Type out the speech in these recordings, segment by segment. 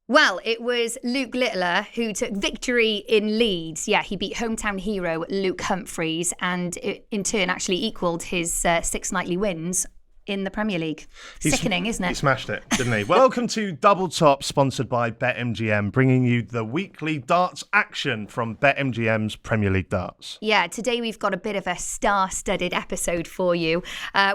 Well, it was Luke Littler who took victory in Leeds. Yeah, he beat hometown hero Luke Humphreys and in turn actually equalled his 6 nightly wins in the Premier League. Sickening, isn't it? He smashed it, didn't he? Welcome to Double Top, sponsored by BetMGM, bringing you the weekly darts action from BetMGM's Premier League Darts. Yeah, today we've got a bit of a star-studded episode for you.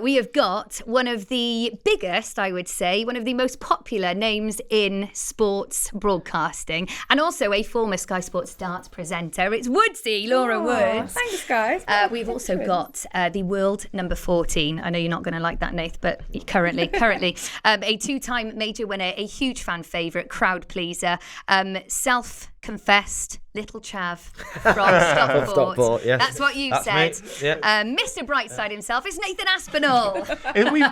We have got one of the biggest, I would say, one of the most popular names in sports broadcasting, and also a former Sky Sports darts presenter. It's Woodsy, Laura Woods. Thanks, guys. We've also got the world number 14. I know you're not going to like that, Nath, but currently, a 2-time major winner, a huge fan favourite, crowd pleaser, self-confessed little chav from Stockport. Yes. That's what you said. Yeah. Mr. Brightside himself is Nathan Aspinall.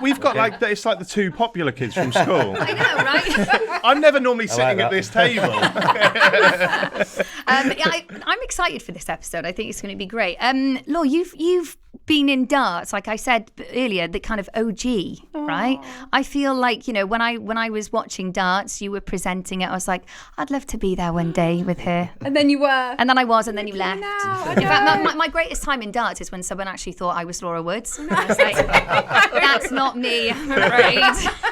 We've got it's like the two popular kids from school. I know, right? I'm never normally sitting at this table. I'm excited for this episode. I think it's going to be great. Laura, you've been in darts, like I said earlier, the kind of OG, right? I feel like, when I was watching darts, you were presenting it. I was like, I'd love to be there one day with her. And then you were. And then I was, and then you left. Now, in fact, my greatest time in darts is when someone actually thought I was Laura Woods. I was like, that's not me, I'm afraid.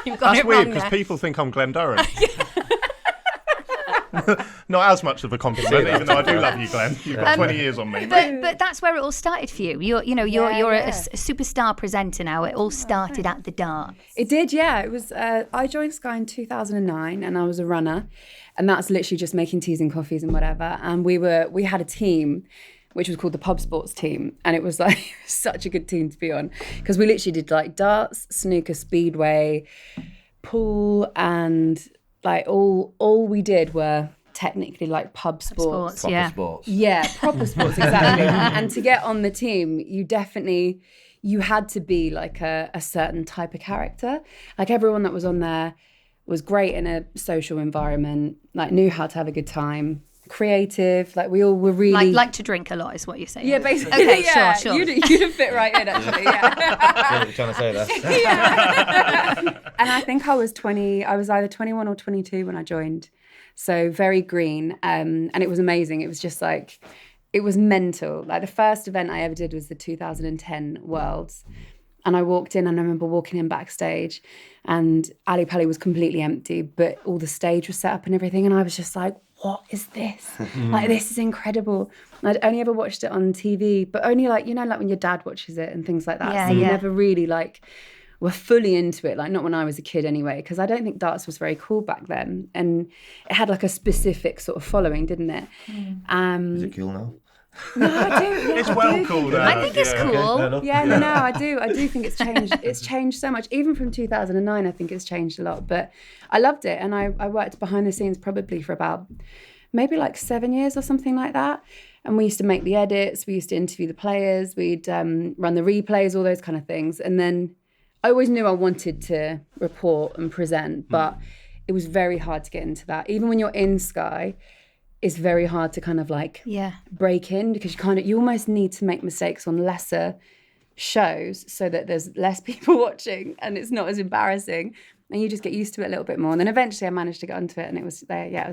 You've got That's it weird wrong because there. people think I'm Glenn Durham. Not as much of a compliment, even though I do love you, Glenn. You've got 20 years on me. But that's where it all started for you. You're a superstar presenter now. It all started at the darts. It did, yeah. It was. I joined Sky in 2009, and I was a runner, and that's literally just making teas and coffees and whatever. And we had a team, which was called the Pub Sports team, and it was like such a good team to be on because we literally did like darts, snooker, speedway, pool, and like all we did were technically like pub sports. Proper sports. Yeah, proper sports, exactly. And to get on the team, you had to be like a certain type of character. Like everyone that was on there was great in a social environment, like knew how to have a good time, creative, like we all were really... Like to drink a lot is what you're saying. Yeah, basically. Okay, yeah. sure. You'd have fit right in, actually, yeah. You're trying to say that. Yeah. And I think I was either 21 or 22 when I joined. So very green. And it was amazing. It was just like, it was mental. Like the first event I ever did was the 2010 Worlds. And I walked in and I remember walking in backstage and Ali Pali was completely empty, but all the stage was set up and everything. And I was just like, what is this? Like, this is incredible. I'd only ever watched it on TV, but only like when your dad watches it and things like that. Yeah, so you never really were fully into it, like not when I was a kid anyway, because I don't think darts was very cool back then. And it had like a specific sort of following, didn't it? Is it cool now? No, I do. Yeah, It's well cool now. I think it's cool. Okay, Yeah, no, I do think it's changed. It's changed so much. Even from 2009, I think it's changed a lot. But I loved it. And I worked behind the scenes probably for about maybe like 7 years or something like that. And we used to make the edits. We used to interview the players. We'd run the replays, all those kind of things. And then I always knew I wanted to report and present, but it was very hard to get into that. Even when you're in Sky, it's very hard to kind of like break in because you almost need to make mistakes on lesser shows so that there's less people watching and it's not as embarrassing and you just get used to it a little bit more. And then eventually I managed to get onto it and it was there. Yeah,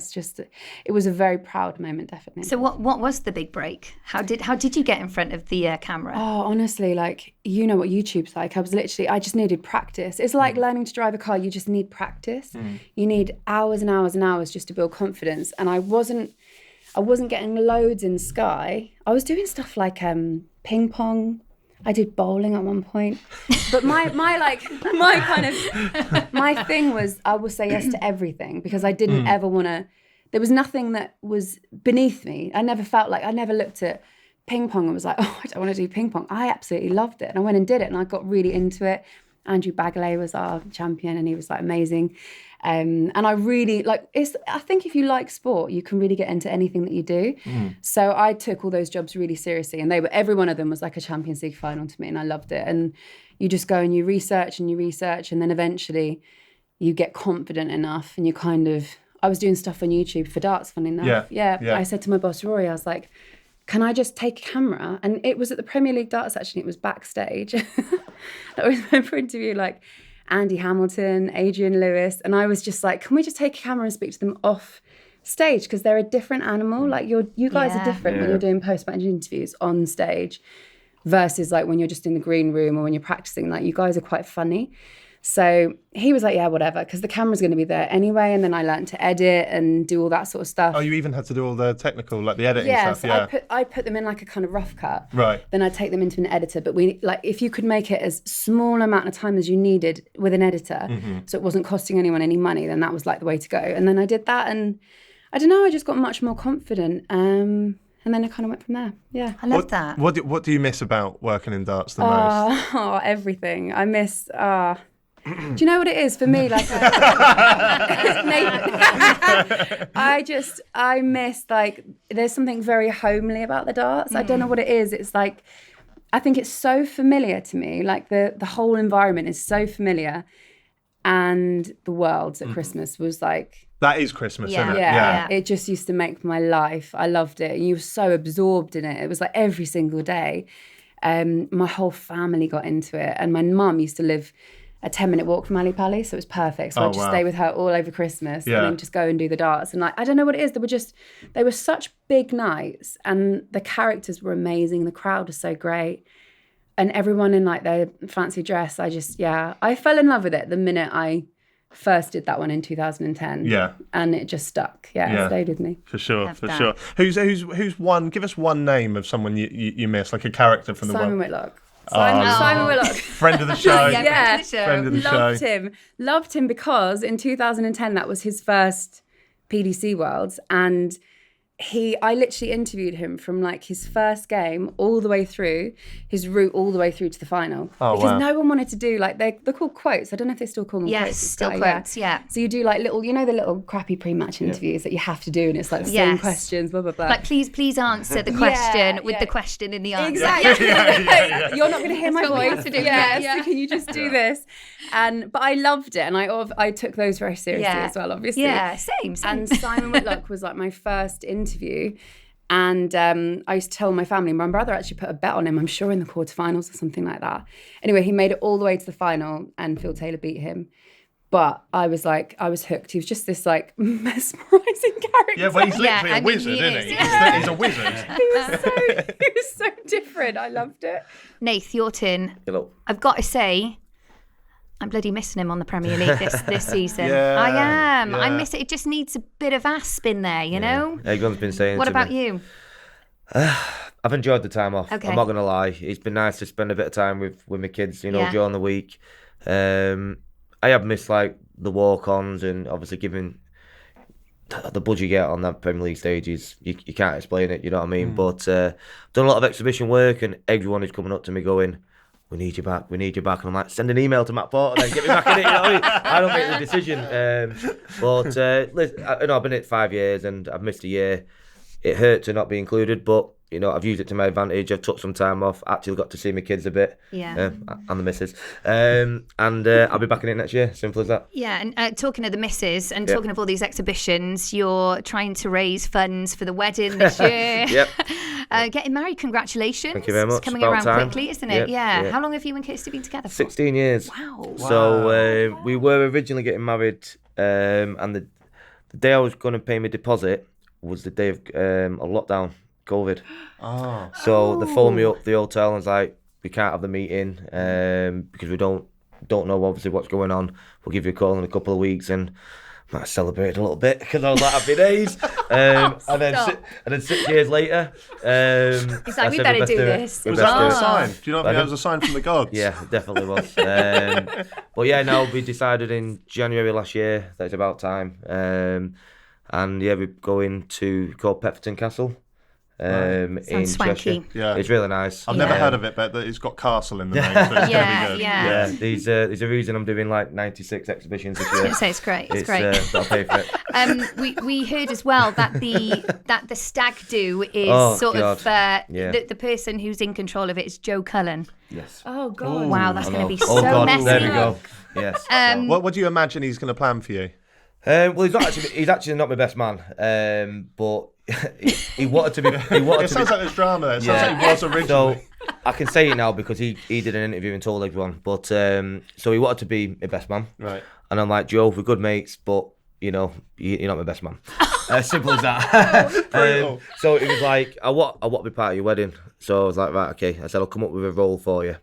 it was a very proud moment, definitely. So what was the big break? How did you get in front of the camera? Oh, honestly, like, you know what YouTube's like. I just needed practice. It's like learning to drive a car. You just need practice. You need hours and hours and hours just to build confidence. And I wasn't getting loads in Sky. I was doing stuff like ping pong. I did bowling at one point. But my thing was I will say yes to everything because I didn't ever want to, there was nothing that was beneath me. I never looked at ping pong and was like, oh, I don't want to do ping pong. I absolutely loved it. And I went and did it and I got really into it. Andrew Bagley was our champion and he was like amazing. And I really I think if you like sport, you can really get into anything that you do. So I took all those jobs really seriously and every one of them was like a Champions League final to me and I loved it. And you just go and you research and then eventually you get confident enough and I was doing stuff on YouTube for darts, funny enough. Yeah. I said to my boss, Rory, I was like, can I just take a camera? And it was at the Premier League Darts, actually. It was backstage. I remember interviewing, Andy Hamilton, Adrian Lewis. And I was just like, can we just take a camera and speak to them off stage? Because they're a different animal. Like you guys are different when you're doing post-match interviews on stage versus like when you're just in the green room or when you're practicing. Like you guys are quite funny. So he was like, yeah, whatever, because the camera's going to be there anyway. And then I learned to edit and do all that sort of stuff. Oh, you even had to do all the technical, like the editing stuff? So Yeah, I put them in like a kind of rough cut. Right. Then I'd take them into an editor. But if you could make it as small amount of time as you needed with an editor, so it wasn't costing anyone any money, then that was like the way to go. And then I did that, and I don't know, I just got much more confident. And then I kind of went from there. Yeah. I love that. What do you miss about working in darts the most? Oh, everything. I miss... Do you know what it is for me? Like, I miss, like, there's something very homely about the darts. I don't know what it is. It's like, I think it's so familiar to me. Like the whole environment is so familiar. And the Worlds at Christmas was like... That is Christmas, isn't it? Yeah. It just used to make my life. I loved it. You were so absorbed in it. It was like every single day. My whole family got into it. And my mum used to live a 10-minute walk from Ali Pali, so it was perfect. So I'd just stay with her all over Christmas and then just go and do the darts. And like, I don't know what it is. They were such big nights, and the characters were amazing. The crowd was so great. And everyone in like their fancy dress, I fell in love with it the minute I first did that one in 2010. Yeah. And it just stuck. It stayed with me. For sure. Who's one, give us one name of someone you miss, like a character from the Simon world. Whitlock. Simon Whitlock. Friend of the show. Friend of the show. Loved him because in 2010 that was his first PDC Worlds, and I literally interviewed him from like his first game all the way through, his route all the way through to the final. Because no one wanted to do like, they're called quotes. I don't know if they still call them quotes. Yes, still quotes, yeah. So you do like little, the little crappy pre-match interviews that you have to do, and it's like the same questions, blah, blah, blah. Like, please answer the question with the question in the answer. Exactly. You're not going to hear my voice. So can you just do this? But I loved it, and I took those very seriously as well, obviously. Yeah, same. And Simon Whitlock was like my first interview, and I used to tell my family, my brother actually put a bet on him, I'm sure in the quarterfinals or something like that. Anyway, he made it all the way to the final, and Phil Taylor beat him. But I was hooked. He was just this like mesmerising character. Yeah, well, he's literally a wizard, isn't he? He's a wizard. He was so different. I loved it. Nath, your turn. Hello. I've got to say, I'm bloody missing him on the Premier League this season. Yeah, I am. Yeah. I miss it. It just needs a bit of asp in there, you know? Everyone's been saying What to about me. you? I've enjoyed the time off. Okay. I'm not going to lie. It's been nice to spend a bit of time with my kids, during the week. I have missed like the walk-ons, and obviously giving the budget you get on that Premier League stages, you can't explain it, you know what I mean? But done a lot of exhibition work, and everyone is coming up to me going, we need you back. And I'm like, send an email to Matt Porter and then get me back in it. You know what I mean? I don't make the decision. Listen, I've been in it 5 years and I've missed a year. It hurt to not be included, but I've used it to my advantage. I've took some time off. Actually got to see my kids a bit. Yeah. And the missus. And I'll be back in it next year. Simple as that. Yeah, and talking of the missus and talking of all these exhibitions, you're trying to raise funds for the wedding this year. Yep. Getting married, congratulations. Thank you very much. It's coming About around time. quickly, isn't it? Yeah. How long have you and Kirsty been together for? 16 years. Wow. So we were originally getting married, and the day I was going to pay my deposit was the day of a lockdown, COVID. Oh. So they phoned me up the hotel and was like, we can't have the meeting because we don't know obviously what's going on. We'll give you a call in a couple of weeks, and I celebrated a little bit because I was like, happy days. And then 6 years later, he's like, we better do this. Was that a sign? Do you know if that was a sign from the gods? Yeah, it definitely was. But yeah, no, we decided in January last year that it's about time. And yeah, we're going to called Petherton Castle. In swanky. Cheshire. Yeah. It's really nice. I've never heard of it, but it's got castle in the name, so it's going to be good. Yeah. There's a reason I'm doing like 96 exhibitions this year. So it's great. It's great. I'll pay for it. We heard as well that the stag do is the person who's in control of it is Joe Cullen. Yes. Oh God. Wow, that's going to be Oh so God, messy. there we go. Yes. What do you imagine he's going to plan for you? Well, he's actually not my best man, but he wanted to be. It sounds like there's drama there. It sounds like he was originally. So I can say it now because he did an interview and told everyone. But so he wanted to be my best man. Right. And I'm like, Joe, we're good mates, but you're not my best man. Simple as that. So it was like, I want to be part of your wedding. So I was like, right, okay. I said, I'll come up with a role for you.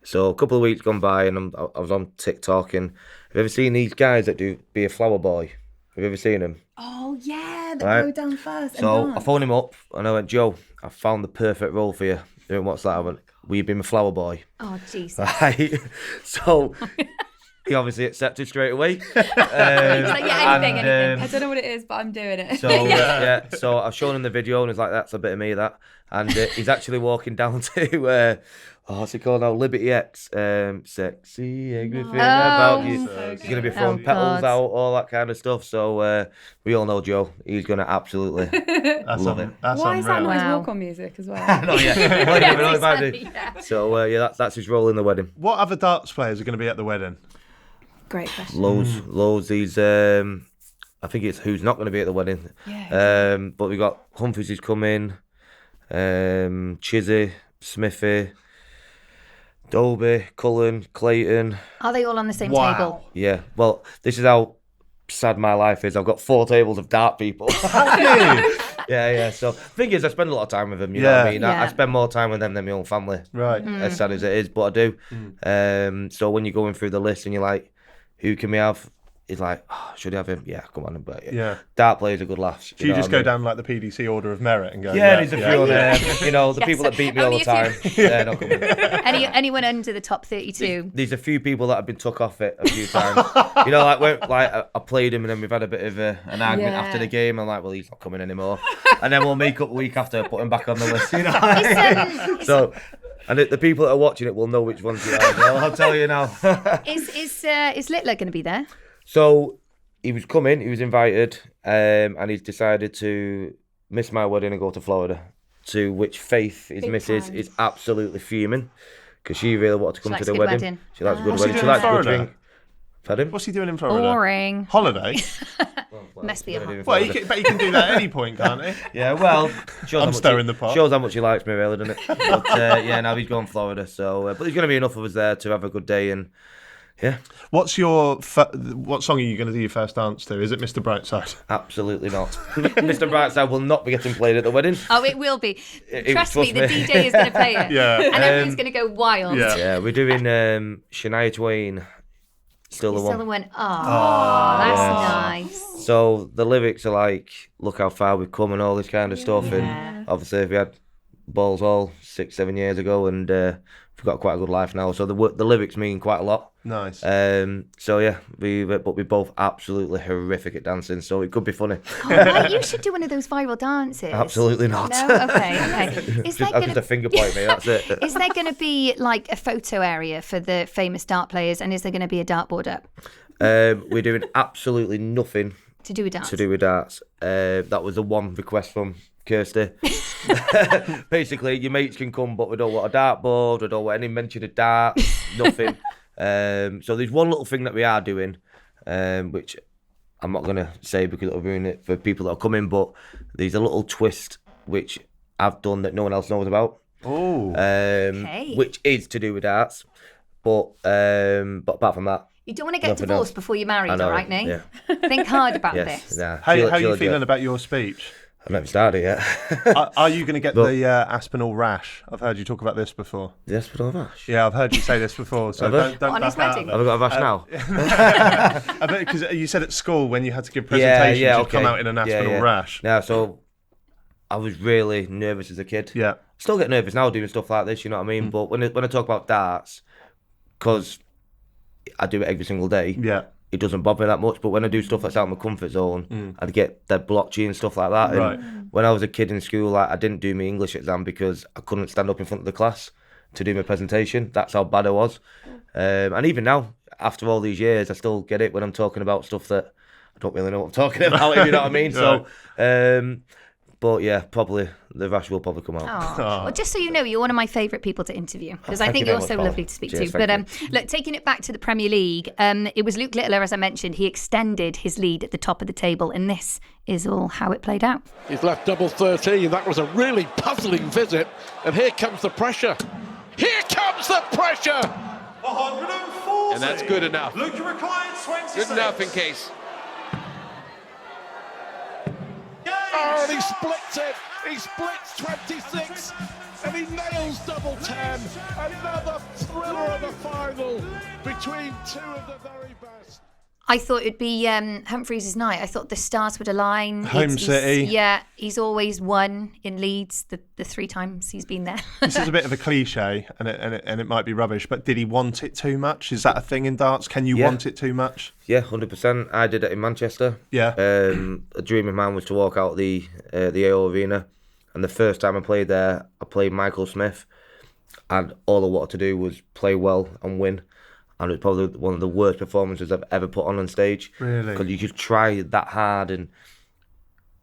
So a couple of weeks gone by, and I was on TikTok, and have you ever seen these guys that do be a flower boy? Have you ever seen them? Oh yeah, that Right. go down first. So and I dance. phoned him up, and I went, Joe, I found the perfect role for you. He went, what's that? I went, will you be my flower boy? Oh, Jesus. Right. So he obviously accepted straight away. He's like, yeah, anything. I don't know what it is, but I'm doing it. So so I've shown him the video, and he's like, "That's a bit of me, that." And he's actually walking down to what's it called now? Liberty X, sexy everything about you. He's gonna be throwing petals out, all that kind of stuff. So we all know Joe. He's gonna absolutely love it. That's Why is that unreal. not his Wow. walk-on music as well? No, yeah. Yeah. So that's his role in the wedding. What other darts players are going to be at the wedding? Great question. Loads. These I think it's who's not going to be at the wedding. Yeah. But we got Humphries is coming, Chizzy, Smithy, Dolby, Cullen, Clayton. Are they all on the same Wow. table? Yeah. Well, this is how sad my life is. I've got 4 tables of dart people. Yeah. So the thing is, I spend a lot of time with them. You know what I mean? Yeah. I spend more time with them than my own family. Right. As sad as it is, but I do. So when you're going through the list and you're like, who can we have? He's like, oh, should I have him? Yeah, come on. But Yeah. dart players are good laughs. Do you know just what I go mean? down like the PDC order of merit and go? Yeah, there's a few on there. You know, the Yes. people that beat me all Only the a time, few. they're not coming. Anyone under the top 32? There's a few people that have been took off it a few times. You know, like I played him and then we've had a bit of an argument after the game. I'm like, well, he's not coming anymore. And then we'll make up a week after, put him back on the list. You know. So, and the people that are watching it will know which ones you are. I'll tell you now. Is Littler going to be there? So he was coming, he was invited, and he's decided to miss my wedding and go to Florida. To which Faith, his Big missus, time. is absolutely fuming because she really wanted to come likes to a the good wedding. wedding. She likes a good What's he wedding. She doing in likes a good Florida? drink. Pardon? What's he doing in Florida? Boring. Holiday? Must be a hot. Well, but he can do that at any point, can't he? Yeah, well, shows I'm stirring the pot. Shows how much he likes me, really, doesn't it? But now he's going to Florida. So, but there's going to be enough of us there to have a good day, and yeah, What's your what song are you going to do your first dance to? Is it Mr. Brightside? absolutely not. Mr. Brightside will not be getting played at the wedding. Oh, it will be. Trust me, trust the me. DJ is going to play it. Yeah. And everyone's going to go wild. Yeah. Yeah, we're doing Shania Twain, Still the Still One. the one. Oh, that's yes. nice. So the lyrics are like, look how far we've come and all this kind of stuff. And obviously we had Balls All 6-7 years ago, and we've got quite a good life now. So the lyrics mean quite a lot. Nice. So yeah, we're both absolutely horrific at dancing, so it could be funny. Oh, right, you should do one of those viral dances. Absolutely not. No? Okay. Is there Just a finger point me, that's it. Is there going to be like a photo area for the famous dart players, and is there going to be a dartboard up We're doing absolutely nothing to do with darts? to do with darts. That was the one request from Kirsty. Basically, your mates can come, but we don't want a dartboard, we don't want any mention of darts, nothing. So there's one little thing that we are doing, which I'm not going to say because it'll ruin it for people that are coming, but there's a little twist which I've done that no one else knows about. Oh. Which is to do with darts. But apart from that, You don't want to get nothing divorced else. before you're married, I know, all right, Nate? yeah. Think hard about yes, this. nah. How are you She'll feeling do it. about your speech? I've never started yet. Are you going to get Look. the Aspinall rash? I've heard you talk about this before. Yes, but I've rash. Yeah, I've heard you say this before. So Have I? don't On his back out wedding? of Have I got a rash now? it. I bet because you said at school when you had to give presentations, you'd come out in an Aspinall rash. Yeah, so I was really nervous as a kid. Yeah. Still get nervous now doing stuff like this, you know what I mean? But when I talk about darts, because I do it every single day, Yeah. it doesn't bother me that much. But when I do stuff that's out of my comfort zone, I'd get dead blotchy and stuff like that. Right. And when I was a kid in school, I didn't do my English exam because I couldn't stand up in front of the class to do my presentation. That's how bad I was. And even now, after all these years, I still get it when I'm talking about stuff that I don't really know what I'm talking about, if you know what I mean? So But yeah, probably the rash will probably come out. Oh. Well, just so you know, you're one of my favourite people to interview because I Thank think you you're very so much, lovely Paul. to speak Cheers, to. But thank you. look, taking it back to the Premier League, it was Luke Littler, as I mentioned. He extended his lead at the top of the table, and this is all how it played out. He's left double 13. That was a really puzzling visit. And here comes the pressure. Here comes the pressure! 140. And that's good enough. Luke required 26. Good enough in case. Oh, and he splits it. He splits 26. And he nails double 10. Another thriller of a final between two of the very best. I thought it'd be Humphreys' night. I thought the stars would align. Home city. He's always won in Leeds the 3 times he's been there. This is a bit of a cliche, and it might be rubbish, but did he want it too much? Is that a thing in darts? Can you want it too much? Yeah, 100%. I did it in Manchester. Yeah. A dream of mine was to walk out the AO Arena, and the first time I played there, I played Michael Smith, and all I wanted to do was play well and win. And it was probably one of the worst performances I've ever put on stage. Really? Because you just try that hard and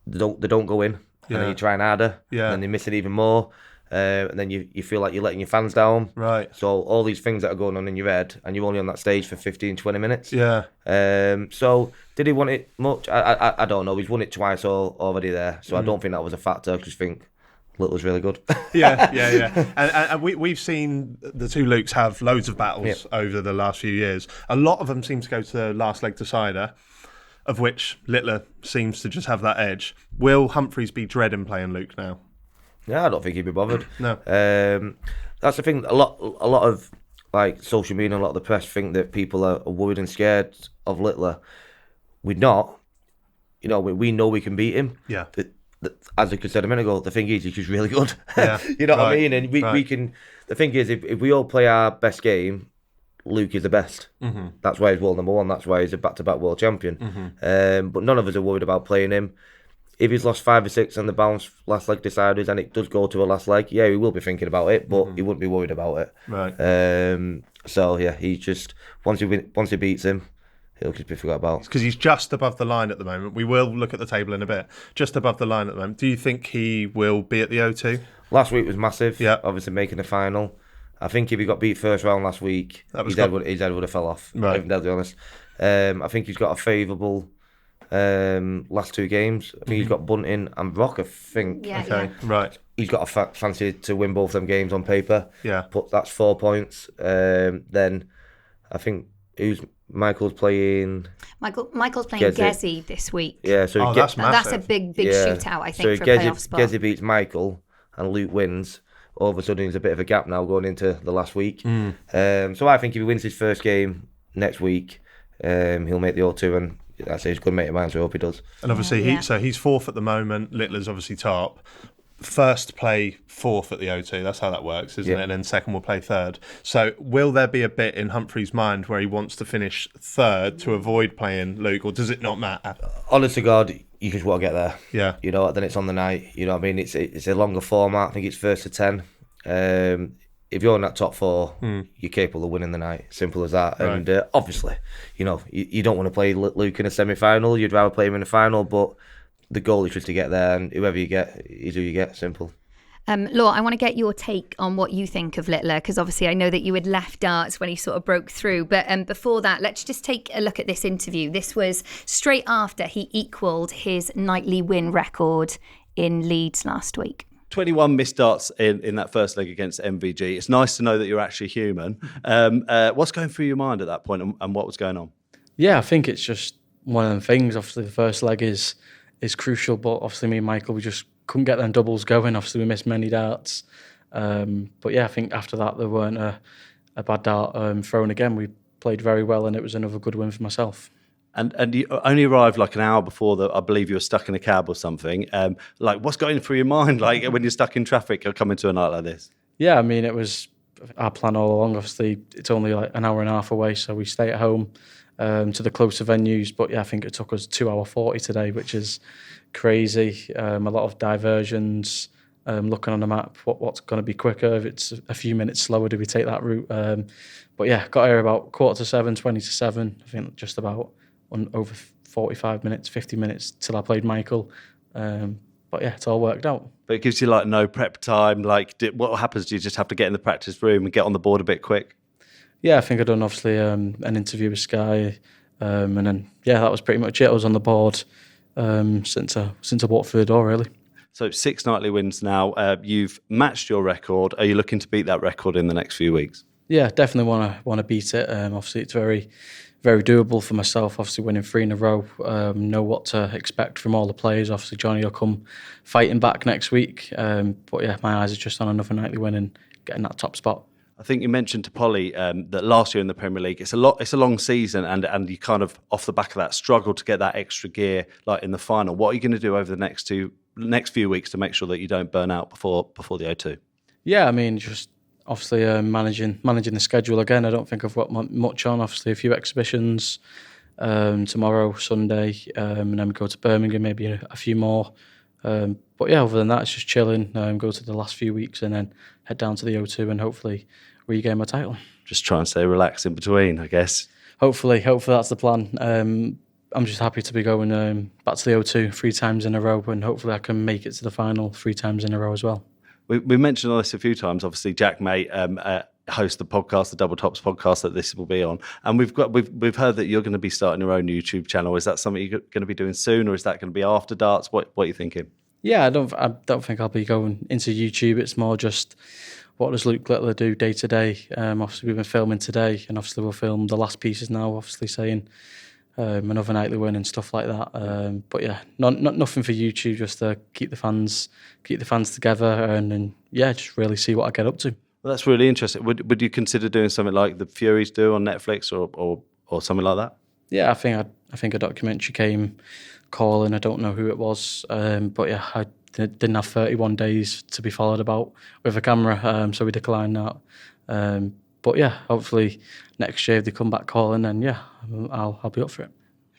they don't go in. And then you try harder. Yeah. And then they miss it even more. And then you feel like you're letting your fans down. Right. So all these things that are going on in your head, and you're only on that stage for 15, 20 minutes. Yeah. So did he want it much? I don't know. He's won it twice already there. So I don't think that was a factor. I just think Little's really good. Yeah. And we've seen the two Lukes have loads of battles over the last few years. A lot of them seem to go to the last leg decider, of which Littler seems to just have that edge. Will Humphreys be dreading playing Luke now? Yeah, I don't think he'd be bothered. No. That's the thing. A lot of like social media, a lot of the press think that people are worried and scared of Littler. We're not. You know, we know we can beat him. Yeah. As I said a minute ago, the thing is, he's just really good. Yeah. You know what I mean? And we can. The thing is, if we all play our best game, Luke is the best. Mm-hmm. That's why he's world number 1. That's why he's a back-to-back world champion. Mm-hmm. But none of us are worried about playing him. If he's lost 5 or 6 on the bounce last leg deciders and it does go to a last leg, yeah, he will be thinking about it, but he wouldn't be worried about it. Right. So yeah, he just once he beats him, he'll just be forgot about. Because he's just above the line at the moment. We will look at the table in a bit. Just above the line at the moment. Do you think he will be at the O2? Last week was massive. Yeah. Obviously making the final. I think if he got beat first round last week, his head would have fell off. Right. If I'm deadly honest. I think he's got a favourable last 2 games. I think he's got Bunting and Brock, I think. Yeah, okay, right. He's got a fancy to win both them games on paper. Yeah. But that's 4 points. Then I think Michael's playing Gezi this week. Yeah, so that's massive. That's a big shootout, I think, so for a playoff spot. Gezi beats Michael and Luke wins. All of a sudden, there's a bit of a gap now going into the last week. So I think if he wins his first game next week, he'll make the O2, and I say he's a good mate of mine, so I hope he does. And obviously, he's 4th at the moment. Littler's obviously top. First play 4th at the O2. That's how that works, isn't it? And then second will play 3rd. So will there be a bit in Humphreys' mind where he wants to finish 3rd to avoid playing Luke, or does it not matter? Honest to God, you just want to get there. Yeah. You know, then it's on the night. You know what I mean? It's a longer format. I think it's 1st to 10. If you're in that top 4, you're capable of winning the night. Simple as that. Right. And obviously, you know, you don't want to play Luke in a semi-final. You'd rather play him in a final, but the goal is just to get there, and whoever you get is who you get. Simple. Laura, I want to get your take on what you think of Littler, because obviously I know that you had left darts when he sort of broke through. But before that, let's just take a look at this interview. This was straight after he equalled his nightly win record in Leeds last week. 21 missed darts in that first leg against MVG. It's nice to know that you're actually human. What's going through your mind at that point, and what was going on? Yeah, I think it's just one of them things. Obviously, the first leg is crucial, but obviously me and Michael, we just couldn't get them doubles going. Obviously, we missed many darts. But yeah, I think after that, there weren't a bad dart thrown again. We played very well, and it was another good win for myself. And you only arrived like an hour before I believe you were stuck in a cab or something. Like, what's going through your mind, like when you're stuck in traffic or coming to a night like this? Yeah, I mean, it was our plan all along. Obviously, it's only like an hour and a half away, so we stay at home to the closer venues. But yeah, I think it took us 2 hours 40 today, which is crazy. A lot of diversions. Looking on the map, what's going to be quicker? If it's a few minutes slower, do we take that route? But yeah, got here about 7:15, 20 to 7. I think just about over 45 minutes, 50 minutes till I played Michael. but yeah, it's all worked out. But it gives you like no prep time. Like, what happens? Do you just have to get in the practice room and get on the board a bit quick? Yeah, I think I've done obviously an interview with Sky, and then that was pretty much it. I was on the board since I walked through the door, really. So 6 nightly wins now. You've matched your record. Are you looking to beat that record in the next few weeks? Yeah, definitely want to beat it. Obviously, it's very, very doable for myself. Obviously, winning 3 in a row, know what to expect from all the players. Obviously, Johnny will come fighting back next week. But yeah, my eyes are just on another nightly win and getting that top spot. I think you mentioned to Polly that last year in the Premier League, it's a long season, and you kind of off the back of that struggle to get that extra gear like in the final. What are you going to do over the next few weeks to make sure that you don't burn out before the O2? Yeah, I mean, just obviously managing the schedule again. I don't think I've got much on. Obviously, a few exhibitions tomorrow, Sunday, and then we go to Birmingham, maybe a few more. But yeah, other than that, it's just chilling. Go to the last few weeks and then head down to the O2 and hopefully regain my title. Just try and stay relaxed in between, I guess. Hopefully that's the plan. I'm just happy to be going back to the O2 3 times in a row, and hopefully I can make it to the final 3 times in a row as well. We mentioned this a few times. Obviously, JaackMaate hosts the podcast, the Double Tops podcast that this will be on, and we've heard that you're going to be starting your own YouTube channel. Is that something you're going to be doing soon, or is that going to be after darts? What are you thinking? Yeah, I don't think I'll be going into YouTube. It's more just what does Luke Littler do day to day. Obviously, we've been filming today, and obviously we'll film the last pieces now. Obviously, saying another nightly win and stuff like that. But yeah, nothing for YouTube. Just to keep the fans together, and just really see what I get up to. Well, that's really interesting. Would you consider doing something like the Furies do on Netflix or something like that? Yeah, I think a documentary came calling. I don't know who it was, but yeah, I didn't have 31 days to be followed about with a camera, so we declined that. But yeah, hopefully next year if they come back calling, then yeah, I'll be up for it.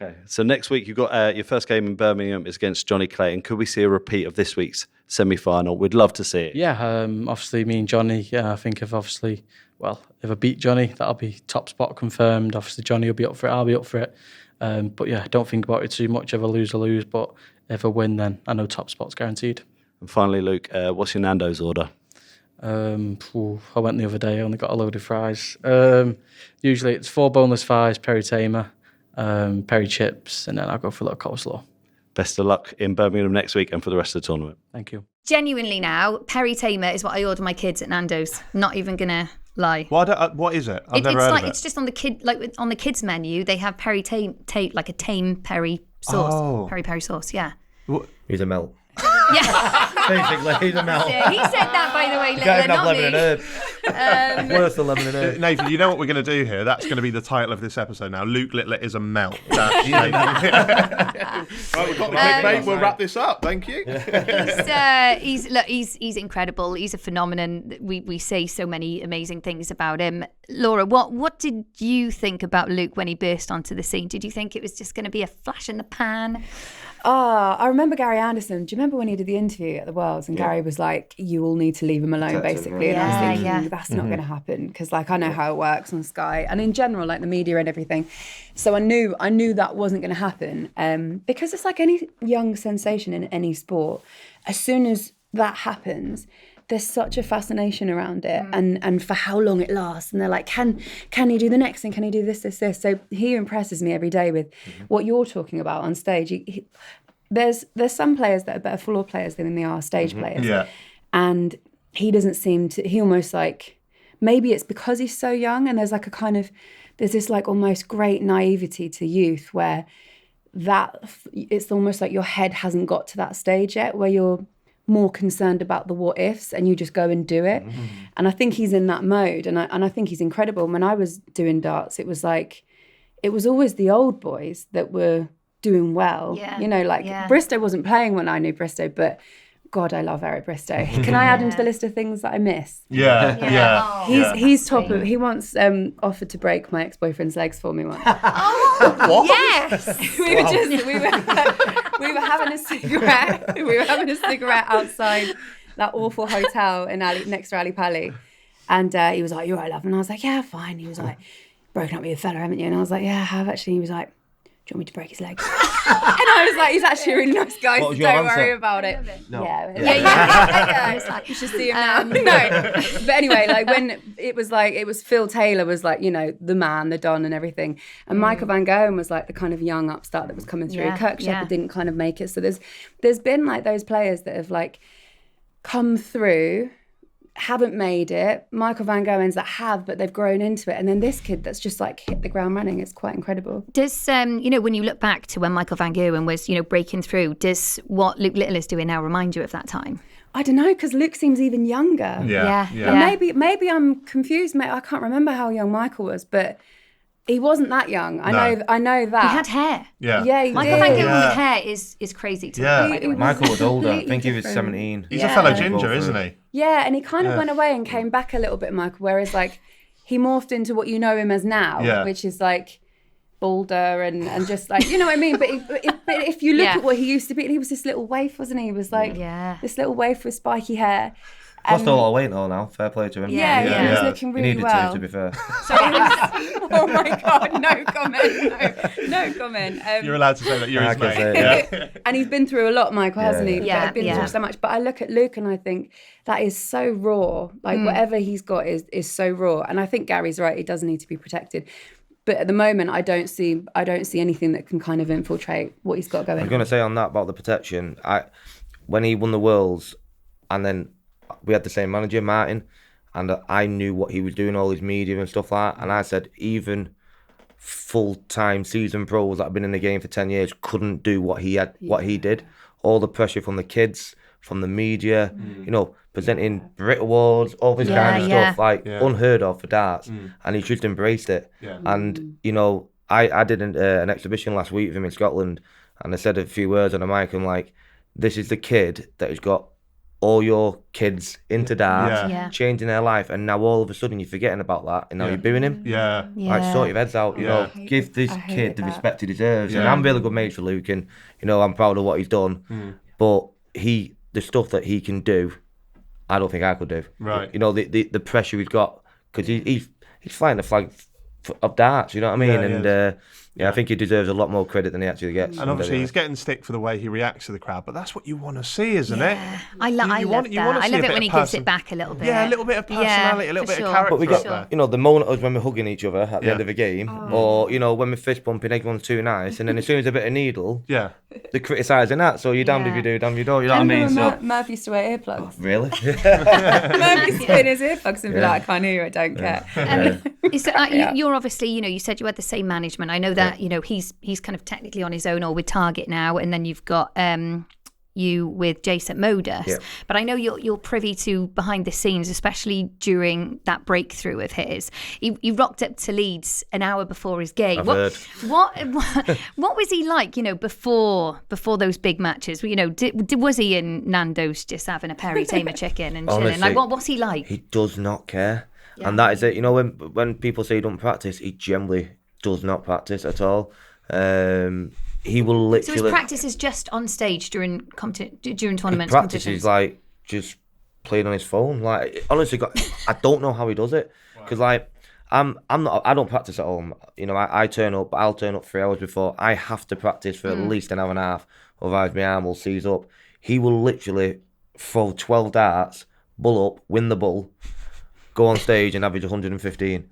Okay, so next week you've got your first game in Birmingham is against Johnny Clayton. Could we see a repeat of this week's semi-final? We'd love to see it. Yeah, obviously me and Johnny, I think if I beat Johnny, that'll be top spot confirmed. Obviously Johnny will be up for it, I'll be up for it. But yeah, don't think about it too much. If I lose, but if I win, then I know top spot's guaranteed. And finally, Luke, what's your Nando's order? I went the other day, I only got a load of fries. Usually it's 4 boneless fries, peri tamer, peri chips, and then I'll go for a little coleslaw. Best of luck in Birmingham next week and for the rest of the tournament. Thank you. Genuinely now, peri tamer is what I order my kids at Nando's. Not even gonna lie. What is it? I've never heard of it. It's just on the kids menu. They have peri like a tame peri sauce. Oh. Peri sauce. Yeah. Who's a melt? Yeah. Basically, he's a melt. Yeah, he said that, by the way, Littler, not lemon me. and herb. Worse than lemon and herb. Nathan, you know what we're going to do here? That's going to be the title of this episode now. Luke Littler is a melt. Right, we've got the clickbait. We'll wrap this up. Thank you. He's incredible. He's a phenomenon. We say so many amazing things about him. Laura, what did you think about Luke when he burst onto the scene? Did you think it was just going to be a flash in the pan? I remember Gary Anderson. Do you remember when he did the interview at the Worlds and Gary was like, you all need to leave him alone, basically. And I was thinking, that's not going to happen because I know how it works on Sky and in general, like the media and everything. So I knew that wasn't going to happen because it's like any young sensation in any sport. As soon as that happens, there's such a fascination around it and for how long it lasts. And they're like, can he do the next thing? Can he do this? So he impresses me every day with what you're talking about on stage. There's some players that are better floor players than they are stage players. Yeah. And he doesn't seem to, he almost like, maybe it's because he's so young and there's like a kind of, there's this like almost great naivety to youth where it's almost like your head hasn't got to that stage yet where you're more concerned about the what ifs and you just go and do it. And I think he's in that mode and I think he's incredible. When I was doing darts, it was always the old boys that were doing well. Bristow wasn't playing when I knew Bristow, but God, I love Eric Bristow. Can I add him to the list of things that I miss? Yeah. He's top of, he once offered to break my ex-boyfriend's legs for me once. What? Yes. we were having a cigarette. We were having a cigarette outside that awful hotel in next to Ali Pali. And he was like, "You're right, love." And I was like, "Yeah, fine." He was like, "Broken up with your fella, haven't you?" And I was like, "Yeah, I have actually." He was like, "Do you want me to break his legs?" I was like, he's actually a really nice guy, so What was your don't answer? worry about it. No. Yeah. It's like, you should see him now. No. But anyway, like when it was Phil Taylor was like, you know, the man, the Don and everything. And Michael Van Gogh was like the kind of young upstart that was coming through. Kirk Shepherd didn't kind of make it. So there's been like those players that have like come through, haven't made it. Michael Van Goghens that have, but they've grown into it. And then this kid that's just like hit the ground running. It's quite incredible. Does, you know, when you look back to when Michael Van Goghen was, you know, breaking through, does what Luke Little is doing now remind you of that time? I don't know, because Luke seems even younger. Yeah. And maybe I'm confused. I can't remember how young Michael was, but he wasn't that young. I know that. He had hair. Yeah, Michael Van Goghen with hair is crazy to me. Michael was older. I think he was 17. He's a fellow ginger, isn't he? Yeah, and he kind of went away and came back a little bit, Michael, whereas like he morphed into what you know him as now, which is like balder and just like, you know what I mean? But if you look at what he used to be, he was this little waif, wasn't he? He was like this little waif with spiky hair. Lost a lot of weight though now. Fair play to him. Yeah, he was looking really well. To be fair. So oh my God, no comment. No comment. You're allowed to say that. You're his mate. And he's been through a lot, Michael, hasn't he? Yeah, been through so much. But I look at Luke and I think that is so raw. Like whatever he's got is so raw. And I think Gary's right. He does need to be protected. But at the moment, I don't see anything that can kind of infiltrate what he's got going. I was going to say on that about the protection. When he won the Worlds, and then we had the same manager, Martin, and I knew what he was doing, all his media and stuff like that. And I said, even full-time season pros that have been in the game for 10 years couldn't do what he did. All the pressure from the kids, from the media, you know, presenting Brit Awards, all this kind of stuff, unheard of for darts. And he just embraced it. And, you know, I did an exhibition last week with him in Scotland, and I said a few words on the mic. I'm like, this is the kid that has got all your kids into darts, changing their life, and now all of a sudden you're forgetting about that, and now you're booing him. Like, sort your heads out, you know, give this kid the respect he deserves. And I'm really good mates with Luke, and, you know, I'm proud of what he's done. But the stuff that he can do, I don't think I could do. Right. You know, the pressure he's got, because he's flying the flag of darts, you know what I mean? And I think he deserves a lot more credit than he actually gets. And obviously he's getting stick for the way he reacts to the crowd, but that's what you want to see, isn't it? I love that. I love it when he gives it back a little bit. Yeah, a little bit of personality, a little bit of character. But we got, you know, the moment us when we're hugging each other at the end of a game, or, you know, when we're fist bumping, everyone's too nice, and then as soon as a bit of needle, they're criticising that. So you're damned if you do, damned if you don't. You know what I mean? So Murph used to wear earplugs. Really? Murph used to wear his earplugs and be like, I can't hear you, I don't care. You're obviously, you know, you said you had the same management. I know that, you know, he's kind of technically on his own or with Target now, and then you've got you with Jason Modus. But I know you're privy to behind the scenes, especially during that breakthrough of his. He rocked up to Leeds an hour before his game. What was he like, you know, before those big matches? You know, was he in Nando's just having a Perry Tamer chicken and chilling? Honestly, like, what's he like? He does not care. And that is it. You know, when people say he don't practice, he generally does not practice at all. He will literally. So his practice is just on stage during tournaments. Practice is like just playing on his phone. Like, honestly, I don't know how he does it, because like I don't practice at home. You know, I'll turn up 3 hours before. I have to practice for at least an hour and a half, otherwise my arm will seize up. He will literally throw 12 darts, bull up, win the bull, go on stage and average 115.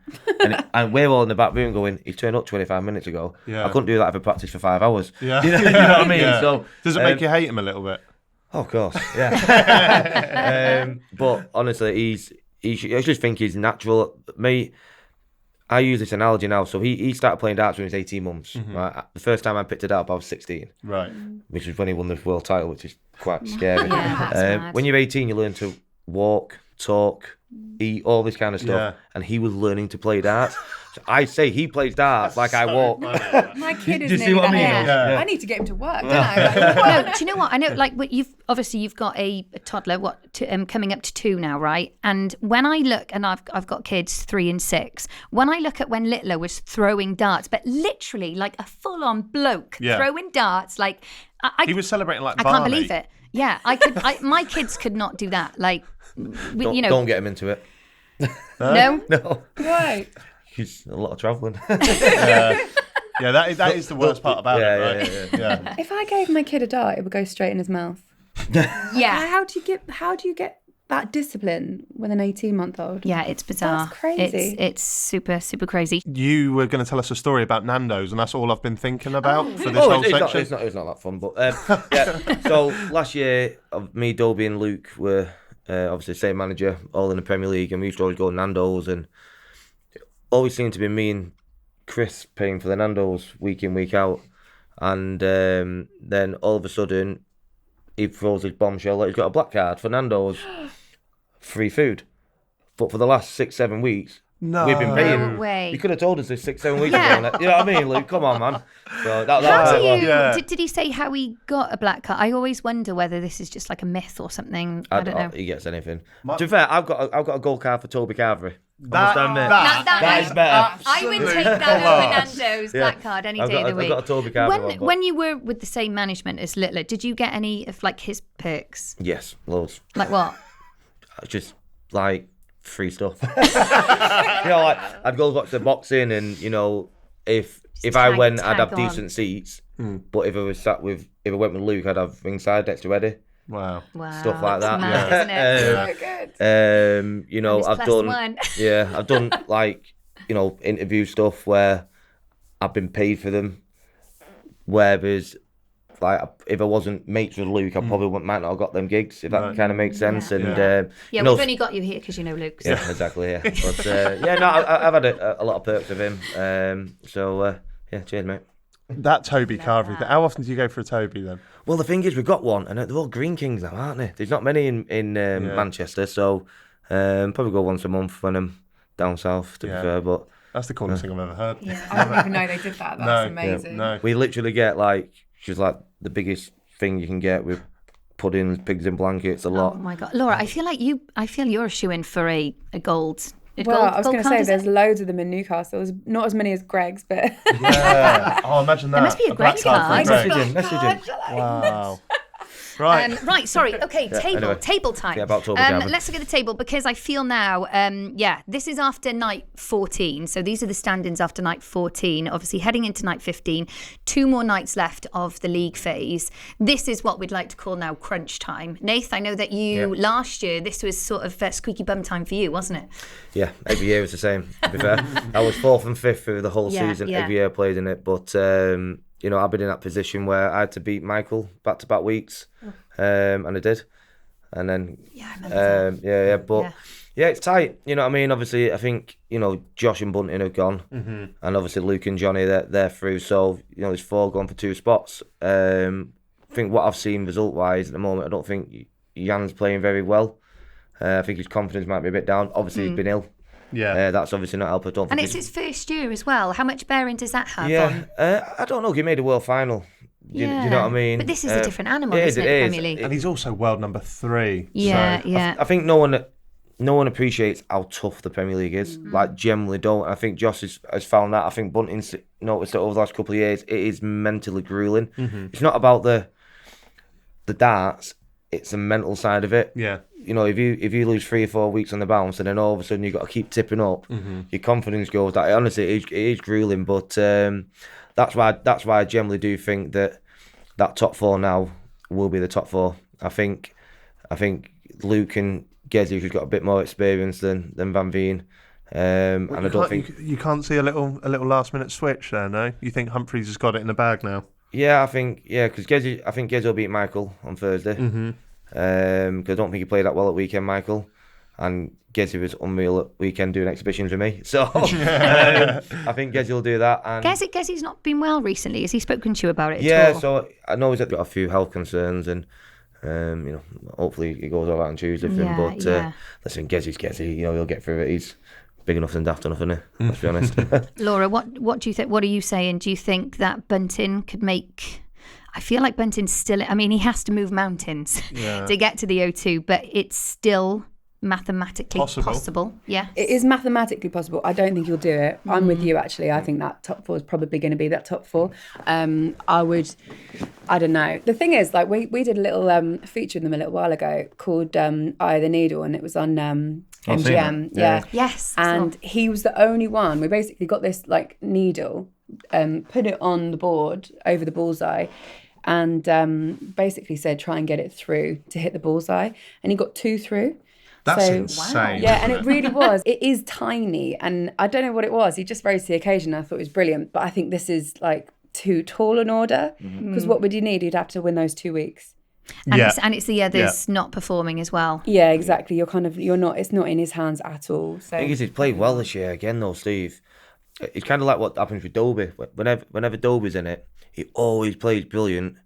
And we're all in the back room going, he turned up 25 minutes ago. I couldn't do that if I practiced for 5 hours. You know what I mean? So does it make you hate him a little bit? Oh, of course, yeah. But honestly, I just think he's natural. I use this analogy now. So he started playing darts when he was 18 months. Right? The first time I picked it up, I was 16. Right. Which was when he won the world title, which is quite scary. That's mad. When you're 18, you learn to walk, talk, eat, all this kind of stuff. And he was learning to play darts. So I say he plays darts like I walk. My kid is see what I mean? I need to get him to work, don't I? No, do you know what? I know, like, you've got a toddler, coming up to 2 now, right? And when I look, and I've got kids 3 and 6. When I look at when Littler was throwing darts, but literally like a full-on bloke throwing darts, like he was celebrating like I Barney. can't believe it. Yeah, my kids could not do that. Like, don't get him into it. No. No. Why? He's a lot of travelling. Yeah, that is the worst part about it, right? Yeah. If I gave my kid a dart, it would go straight in his mouth. Yeah. How do you get that discipline with an 18-month-old? Yeah, it's bizarre. That's crazy. It's super, super crazy. You were going to tell us a story about Nando's, and that's all I've been thinking about for this whole section. It's not that fun, but yeah. So last year, me, Toby and Luke were obviously the same manager, all in the Premier League, and we used to always go to Nando's, and it always seemed to be me and Chris paying for the Nando's week in, week out. And then all of a sudden, he throws his bombshell that he's got a black card for Nando's. Free food. But for the last 6-7 weeks, we've been paying. No way. You could have told us this 6-7 weeks ago. You know what I mean, Luke? Come on, man. So did he say how he got a black card? I always wonder whether this is just like a myth or something. I don't know. He gets anything. To be fair, I've got a gold card for Toby Carvery. That is better. I would take that over Nando's black card any day of the week. I've got a Toby Carvery when you were with the same management as Littler, did you get any of like his perks? Yes, loads. Like what? Just like free stuff. Like I'd go watch the boxing, and if I went, I'd have decent seats. But if I went with Luke, I'd have ringside next to Eddie. Wow. Stuff like that. Mad, isn't it? I've done like interview stuff where I've been paid for them. Whereas, like, if I wasn't mates with Luke, I probably might not have got them gigs, if that kind of makes sense. Yeah. We've only got you here because you know Luke. So. Yeah, exactly. Yeah, but I've had a lot of perks with him. Cheers, mate. That Toby Carvery. How often do you go for a Toby then? Well, the thing is, we've got one, and they're all Green Kings now, aren't they? There's not many in Manchester, so probably go once a month when I'm down south. To be fair, but that's the coolest thing I've ever heard. Yeah, I didn't even know they did that. That's amazing. No. We literally get she's like the biggest thing you can get with puddings, pigs in blankets, a lot. Oh my God, Laura, I feel you're a shoo-in for a gold. I was going to say there's loads of them in Newcastle. There's not as many as Greg's, but yeah. Oh, imagine that. There must be a Greg's card. Message him. Wow. Right. Right, sorry. Okay, table time. Yeah, about Toby Carvery. Let's look at the table because I feel now, this is after night 14. So these are the stand-ins after night 14. Obviously, heading into night 15, 2 more nights left of the league phase. This is what we'd like to call now crunch time. Nath, I know that last year, this was sort of squeaky bum time for you, wasn't it? Yeah, every year was the same, to be fair. I was 4th and 5th through the whole season. Every year I played in it. But, I've been in that position where I had to beat Michael back-to-back weeks. And I did. And then... Yeah, I remember it's tight. You know what I mean? Obviously, I think, Josh and Bunting have gone. Mm-hmm. And obviously Luke and Johnny, they're through. So, there's 4 going for 2 spots. I think what I've seen result-wise at the moment, I don't think Jan's playing very well. I think his confidence might be a bit down. Obviously, he's been ill. Yeah, that's obviously not helping. And it's his first year as well. How much bearing does that have? Yeah, I don't know. He made a world final. Do you know what I mean? But this is a different animal, isn't it? Premier League. And he's also world number 3. Yeah, so. yeah. I think no one appreciates how tough the Premier League is. Like, generally don't. I think Josh has found that. I think Bunting's noticed it over the last couple of years. It is mentally grueling. Mm-hmm. It's not about the darts. It's the mental side of it. Yeah. If you lose 3 or 4 weeks on the bounce and then all of a sudden you've got to keep tipping up, your confidence goes down. Honestly, it is grueling, but that's why I generally do think that top 4 now will be the top 4. I think Luke and Gezi has got a bit more experience than Van Veen. And I don't think you can't see a little last minute switch there. No, you think Humphreys has got it in the bag now? Yeah, because Gezi will beat Michael on Thursday. Mm-hmm. Because I don't think he played that well at weekend, Michael, and Gezi was unreal at weekend doing exhibitions with me. So I think Gezi will do that. And Gezi's not been well recently. Has he spoken to you about it? Yeah, at all? so I know he's got a few health concerns, and hopefully it goes all right on Tuesday for him. But listen, Gezi's Gezi. He'll get through it. He's big enough and daft enough, isn't he? Let's be honest. Laura, what do you think? What are you saying? Do you think that Bunting could make? I feel like Bunting's still... I mean, he has to move mountains to get to the O2, but it's still mathematically possible. Yeah. It is mathematically possible. I don't think he'll do it. I'm with you, actually. I think that top 4 is probably going to be that top 4. I don't know. The thing is, like, we did a little feature with them a little while ago called Eye of the Needle, and it was on MGM. Yeah. Yes. And he was the only one. We basically got this, like, needle, put it on the board over the bullseye, and basically said, try and get it through to hit the bullseye. And he got 2 through. That's So, insane. Yeah, and it really was. It is tiny, and I don't know what it was. He just rose to the occasion. I thought it was brilliant. But I think this is like too tall an order, because what would you need? You'd have to win those 2 weeks. And it's the others not performing as well. Yeah, exactly. It's not in his hands at all. So I think he's played well this year again, though, Steve. It's kind of like what happens with Toby. Whenever Toby's in it, he always plays brilliant,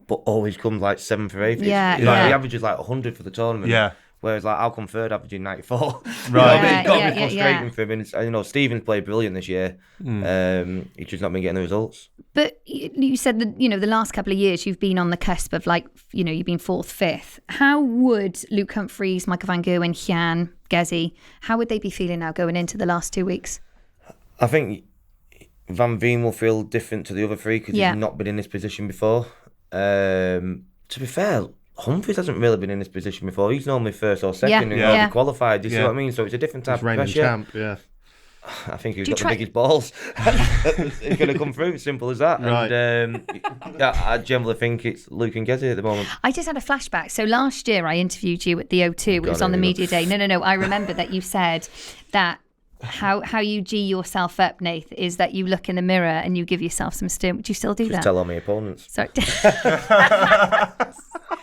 but always comes like 7th or 8th. He averages like 100 for the tournament. Yeah. Whereas like I'll come third, averaging 94. Right. It's got to be frustrating for him. And Stephen's played brilliant this year. He's just not been getting the results. But you said that, the last couple of years you've been on the cusp of you've been 4th, 5th. How would Luke Humphries, Michael van Gerwen, Jan, Gezi, how would they be feeling now going into the last 2 weeks? I think Van Veen will feel different to the other 3 because he's not been in this position before. To be fair, Humphries hasn't really been in this position before. He's normally 1st or 2nd and qualified. Do you see what I mean? So it's a different type of pressure. Champ, yeah. I think he's got the biggest balls. He's going to come through. Simple as that. Right. And I generally think it's Luke and Gezi at the moment. I just had a flashback. So last year I interviewed you at the O2. It was on the media day. No. I remember that you said that how you G yourself up, Nath, is that you look in the mirror and you give yourself some stim. Would you still do that? Just tell all my opponents. Sorry.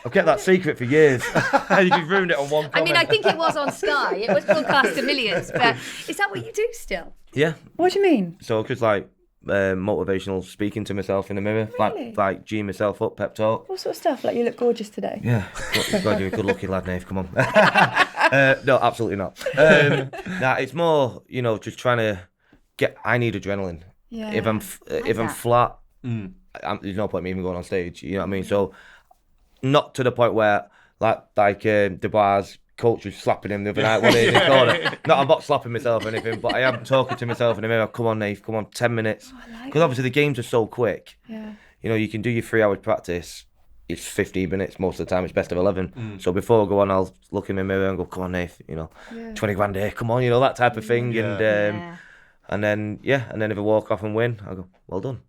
I've kept that secret for years. You've ruined it on one comment. I mean, I think it was on Sky. It was broadcast to millions. But is that what you do still? Yeah. What do you mean? So just like motivational speaking to myself in the mirror. Really? Like G myself up, pep talk. What sort of stuff? Like, you look gorgeous today. Yeah. You've got to be a good looking lad, Nath. Come on. No, absolutely not. It's more, just trying to I need adrenaline. Yeah. If I'm flat, there's no point in me even going on stage. You know what I mean? So not to the point where like Dubois' coach was slapping him the other night in the corner. No, I'm not slapping myself or anything, but I am talking to myself in the mirror. Come on, Nath. Come on, 10 minutes. Because obviously the games are so quick. Yeah. You can do your 3 hours practice. It's 15 minutes most of the time. It's best of 11. So before I go on, I'll look in the mirror and go, come on, Nath, 20 grand here, come on, that type of thing. Yeah. And then if I walk off and win, I go, well done.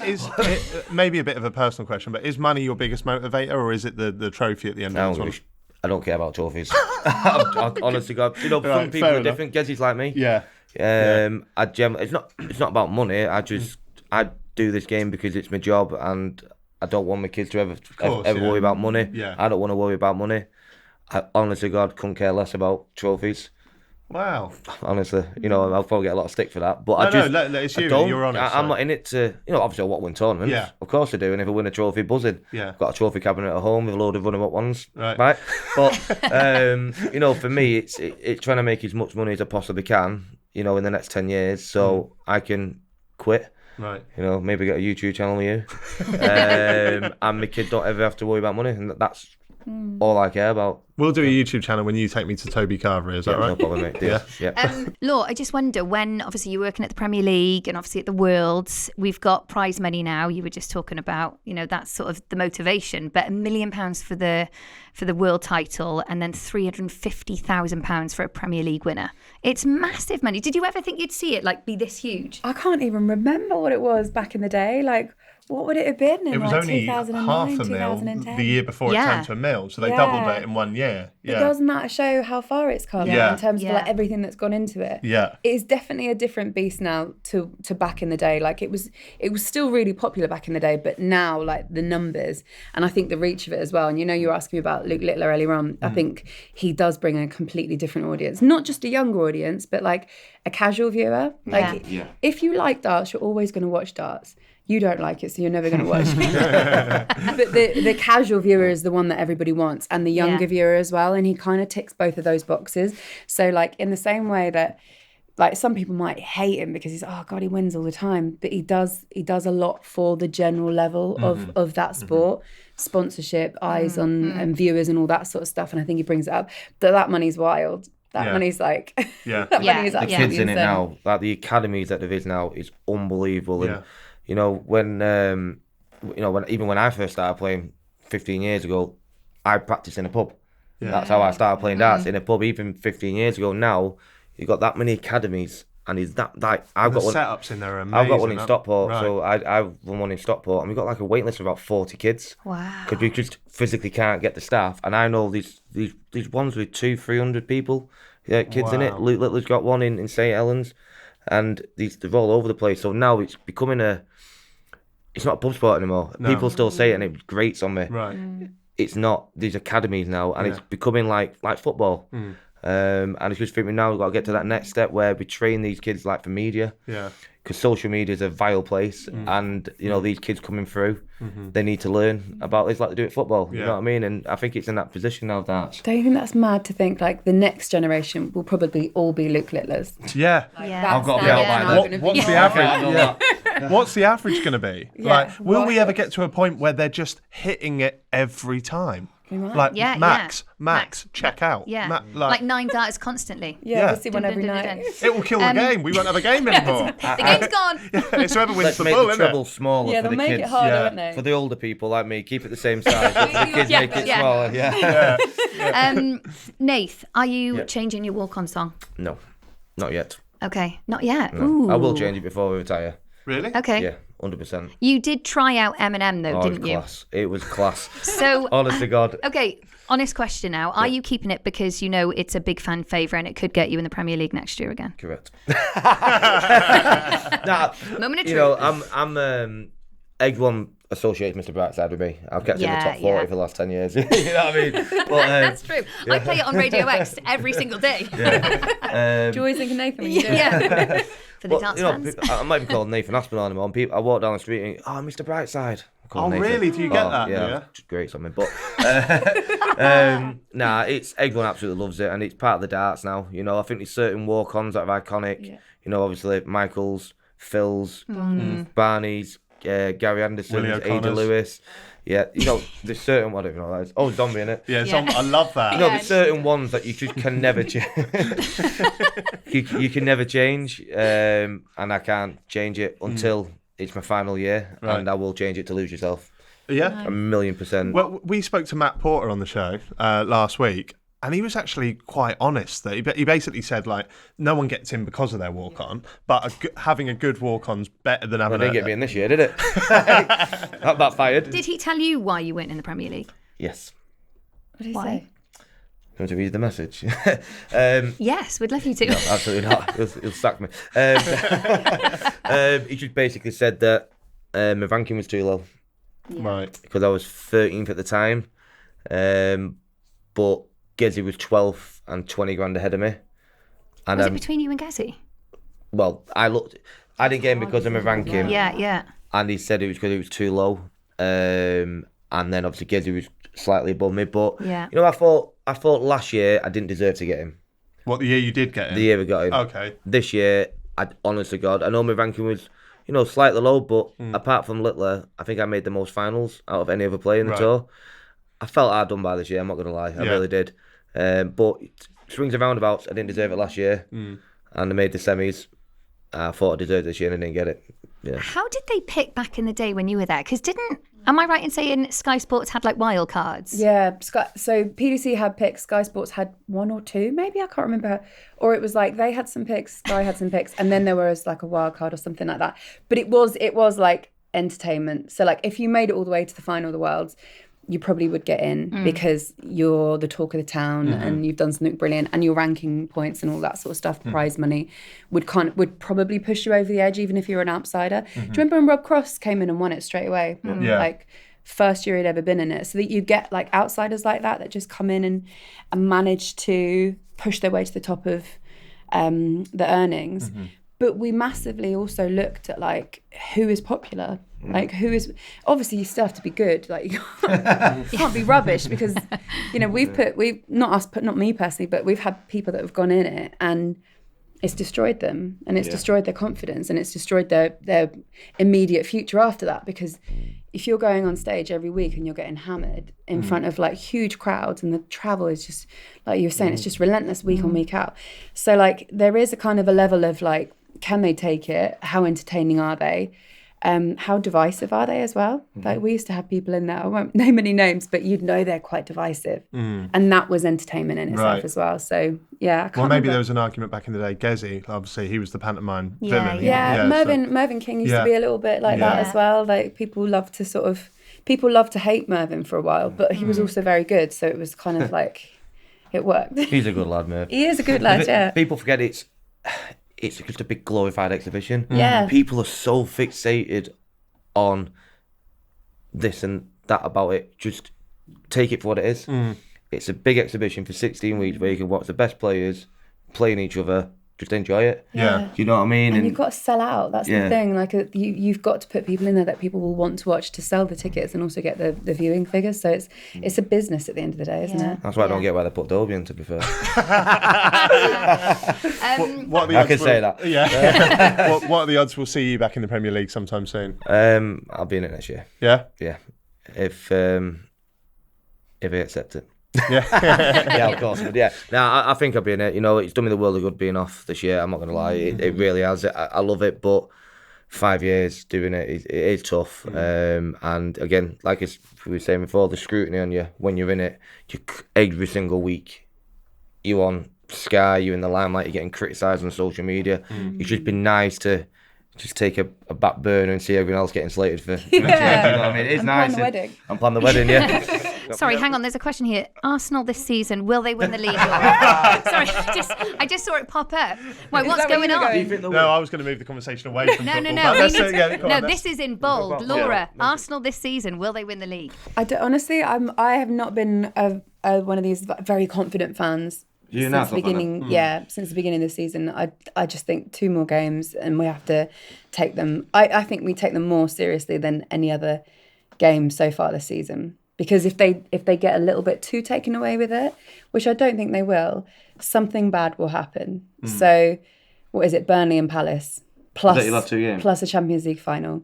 Is maybe a bit of a personal question, but is money your biggest motivator, or is it the trophy at the end of the tournament? I don't care about trophies. Honestly, God, some people are different. Gezi's like me. Yeah. It's not about money. I do this game because it's my job, and I don't want my kids to ever worry about money. Yeah. I don't want to worry about money. I honestly, God, couldn't care less about trophies. Wow. Honestly, I'll probably get a lot of stick for that. But it's you. You're honest. I'm not in it to, obviously I want to win tournaments. Yeah. Of course I do. And if I win a trophy, buzzing. Yeah. I've got a trophy cabinet at home with a load of running up ones. Right. But, for me, it's trying to make as much money as I possibly can, in the next 10 years so I can quit. Right. Maybe get a YouTube channel with you. And my kids don't ever have to worry about money. And that's all I care about. We'll do a YouTube channel when you take me to Toby Carvery, is that right? No problem, mate. Yeah. Law, I just wonder, when obviously you're working at the Premier League and obviously at the Worlds, we've got prize money now. You were just talking about, that's sort of the motivation, but £1 million for the world title and then £350,000 for a Premier League winner. It's massive money. Did you ever think you'd see it be this huge? I can't even remember what it was back in the day. What would it have been in it was only 2009, half a 2010? mil the year before it turned to $1 million, so they doubled it in 1 year. But doesn't that show how far it's come in terms of everything that's gone into it? Yeah. It is definitely a different beast now to back in the day. It was still really popular back in the day, but now the numbers and I think the reach of it as well. And you were asking me about Luke Littler earlier on. I think he does bring a completely different audience, not just a younger audience, but a casual viewer. If you like darts, you're always going to watch darts. You don't like it, so you're never going to watch. But the casual viewer is the one that everybody wants, and the younger viewer as well. And he kind of ticks both of those boxes. So, in the same way that, some people might hate him because he's, oh God, he wins all the time. But he does a lot for the general level of that sport, sponsorship, eyes on and viewers and all that sort of stuff. And I think he brings it up. That money's wild. That money's that money is the absolutely kids in insane. it now, the academies that there is now is unbelievable. Yeah. And when I first started playing 15 years ago, I practiced in a pub. Yeah. That's how I started playing darts, in a pub. Even 15 years ago, now you've got that many academies and he's that like I've got one. Setups in there are amazing. I've got one in Stockport, right. so I've run one in Stockport, and we've got like a wait list of about 40 kids. Wow. Because we just physically can't get the staff, and I know these ones with 200-300 people, kids in it. Luke Littler's got one in St Helens, and they're all over the place. So now it's becoming it's not a pub sport anymore. No. People still say it, and it grates on me. Right. It's not these academies now, and it's becoming like football. And it's just thinking now we've got to get to that next step where we train these kids like for media. Yeah. Because social media is a vile place, and these kids coming through, they need to learn about this like they do at football. You know what I mean? And I think it's in that position now. Don't you think that's mad to think like the next generation will probably all be Luke Littlers? Yeah. I've got to be out by then. What's the average? What's the average going to be? Like, will we ever get to a point where they're just hitting it every time? Like Max, check out. Yeah, like 9 darts constantly. Yeah, we'll see one every night. It will kill the game. We won't have a game anymore. The game's gone. It's whoever wins the ball, isn't it? Treble smaller for the kids. Make it harder, won't they? For the older people like me, keep it the same size. But for the kids, make it smaller. Nath, are you changing your walk-on song? No, not yet. Okay, not yet. No. I will change it before we retire. Really? Okay. Yeah. 100%. You did try out Eminem though, didn't you? It was class. So, honest to God. Okay, honest question now. Are you keeping it because you know it's a big fan favourite and it could get you in the Premier League next year again? Correct. Moment of truth. I'm everyone associates Mr. Brightside with me. I've kept him in the top 40 for the last 10 years. You know what I mean? But, that's true. I play it on Radio X every single day. Do you always think of Nathan when you do it? For the darts fans. I might be called Nathan Aspinall anymore. I walk down the street and Mr. Brightside. Oh, Nathan. Really? Do you get that? Yeah. Just great something. But everyone absolutely loves it, and it's part of the darts now. I think there's certain walk-ons that are iconic. Yeah. Obviously Michael's, Phil's, Barney's, Gary Anderson's, Ada Lewis. Yeah, there's certain I don't even know what that is. Oh, Zombie in it. Yeah, Zombie. I love that. There's certain ones that you just can never change. you can never change, and I can't change it until it's my final year, and I will change it to Lose Yourself. Yeah, 1,000,000%. Well, we spoke to Matt Porter on the show last week. And he was actually quite honest that he basically said, like, no one gets in because of their walk-on, but having a good walk-on's better than having didn't get me in this year, did it? That backfired. Did he tell you why you weren't in the Premier League? Yes. What did he say? You want to read the message? Yes, we'd love you to. No, absolutely not. He'll sack me. He just basically said that my ranking was too low. Yeah. Right. Because I was 13th at the time. But Gezi was 12th and 20 grand ahead of me. And, was it between you and Gezi? Well, I didn't get him because of my ranking. Yeah. And he said it was because it was too low. And then obviously Gezi was slightly above me. But I thought last year I didn't deserve to get him. What, the year you did get him? The year we got him. Okay. This year, honest to God, I know my ranking was, slightly low, but apart from Littler, I think I made the most finals out of any other player in the tour. I felt hard done by this year, I'm not going to lie. I really did. But swings and roundabouts, I didn't deserve it last year. And I made the semis. I thought I deserved it this year and I didn't get it. Yeah. How did they pick back in the day when you were there? Because am I right in saying Sky Sports had like wildcards? Yeah, so PDC had picks, Sky Sports had 1 or 2, maybe, I can't remember. Or it was like they had some picks, Sky had some picks, and then there was like a wild card or something like that. But it was like entertainment. So like if you made it all the way to the final of the Worlds, you probably would get in because you're the talk of the town and you've done something brilliant, and your ranking points and all that sort of stuff, prize money would probably push you over the edge even if you're an outsider. Do you remember when Rob Cross came in and won it straight away? Like first year he'd ever been in it. So that you get like outsiders like that just come in and manage to push their way to the top of the earnings. But we massively also looked at like who is popular. Like who is, obviously you still have to be good, like you can't be rubbish, because not me personally, but we've had people that have gone in it and it's destroyed them, and it's destroyed their confidence, and it's destroyed their immediate future after that. Because if you're going on stage every week and you're getting hammered in front of like huge crowds, and the travel is just, like you were saying, it's just relentless week on week out. So like there is a kind of a level of like, can they take it? How entertaining are they? how divisive are they as well? Like we used to have people in there, I won't name any names, but you'd know they're quite divisive. And that was entertainment in itself as well. So yeah, I can't Well, maybe remember. there was an argument back in the day. Gezi, obviously, he was the pantomime Yeah, villain. Yeah, so- Mervyn King used Yeah. to be a little bit like that Yeah. as well. Like people loved to hate Mervyn for a while, but he was also very good. So it was kind of like, it worked. He's a good lad, Merv. He is a good lad, yeah. People forget it's just a big glorified exhibition. Yeah. People are so fixated on this and that about it. Just take it for what it is. It's a big exhibition for 16 weeks where you can watch the best players playing each other. Just enjoy it. Yeah. Do you know what I mean? And you've got to sell out. That's Yeah. the thing. Like you've got to put people in there that people will want to watch to sell the tickets and also get the viewing figures. So it's a business at the end of the day, isn't it? That's why I don't get why they put Toby in, to be fair. What are the I odds can say we'll- that. Yeah. what are the odds we'll see you back in the Premier League sometime soon? I'll be in it next year. Yeah? Yeah. If I accept it. Yeah. Yeah, of course. But yeah, I think I'll be in it. You know, it's done me the world of good being off this year. I'm not going to lie. It really has. I love it, but 5 years doing it is tough. And again, like we were saying before, the scrutiny on you when you're in it, every single week, you're on Sky, you're in the limelight, you're getting criticised on social media. It's just been nice to just take a back burner and see everyone else getting slated for next year. You know what I mean? It's And nice. plan the wedding. I'm planning the wedding, yeah. Sorry, hang on. There's a question here. Arsenal this season, will they win the league? Sorry, I just saw it pop up. Wait, what's that where going you were on? going? No, I was going to move the conversation away from No. football. We but need let's to- go on, this is in bold. Laura, Arsenal this season, will they win the league? Honestly, I have not been one of these very confident fans. You're Since not the beginning, since the beginning of the season, I just think 2 more games and we have to take them. I think we take them more seriously than any other game so far this season. Because if they get a little bit too taken away with it, which I don't think they will, something bad will happen. So, what is it? Burnley and Palace plus you'll have 2 games. plus a Champions League final.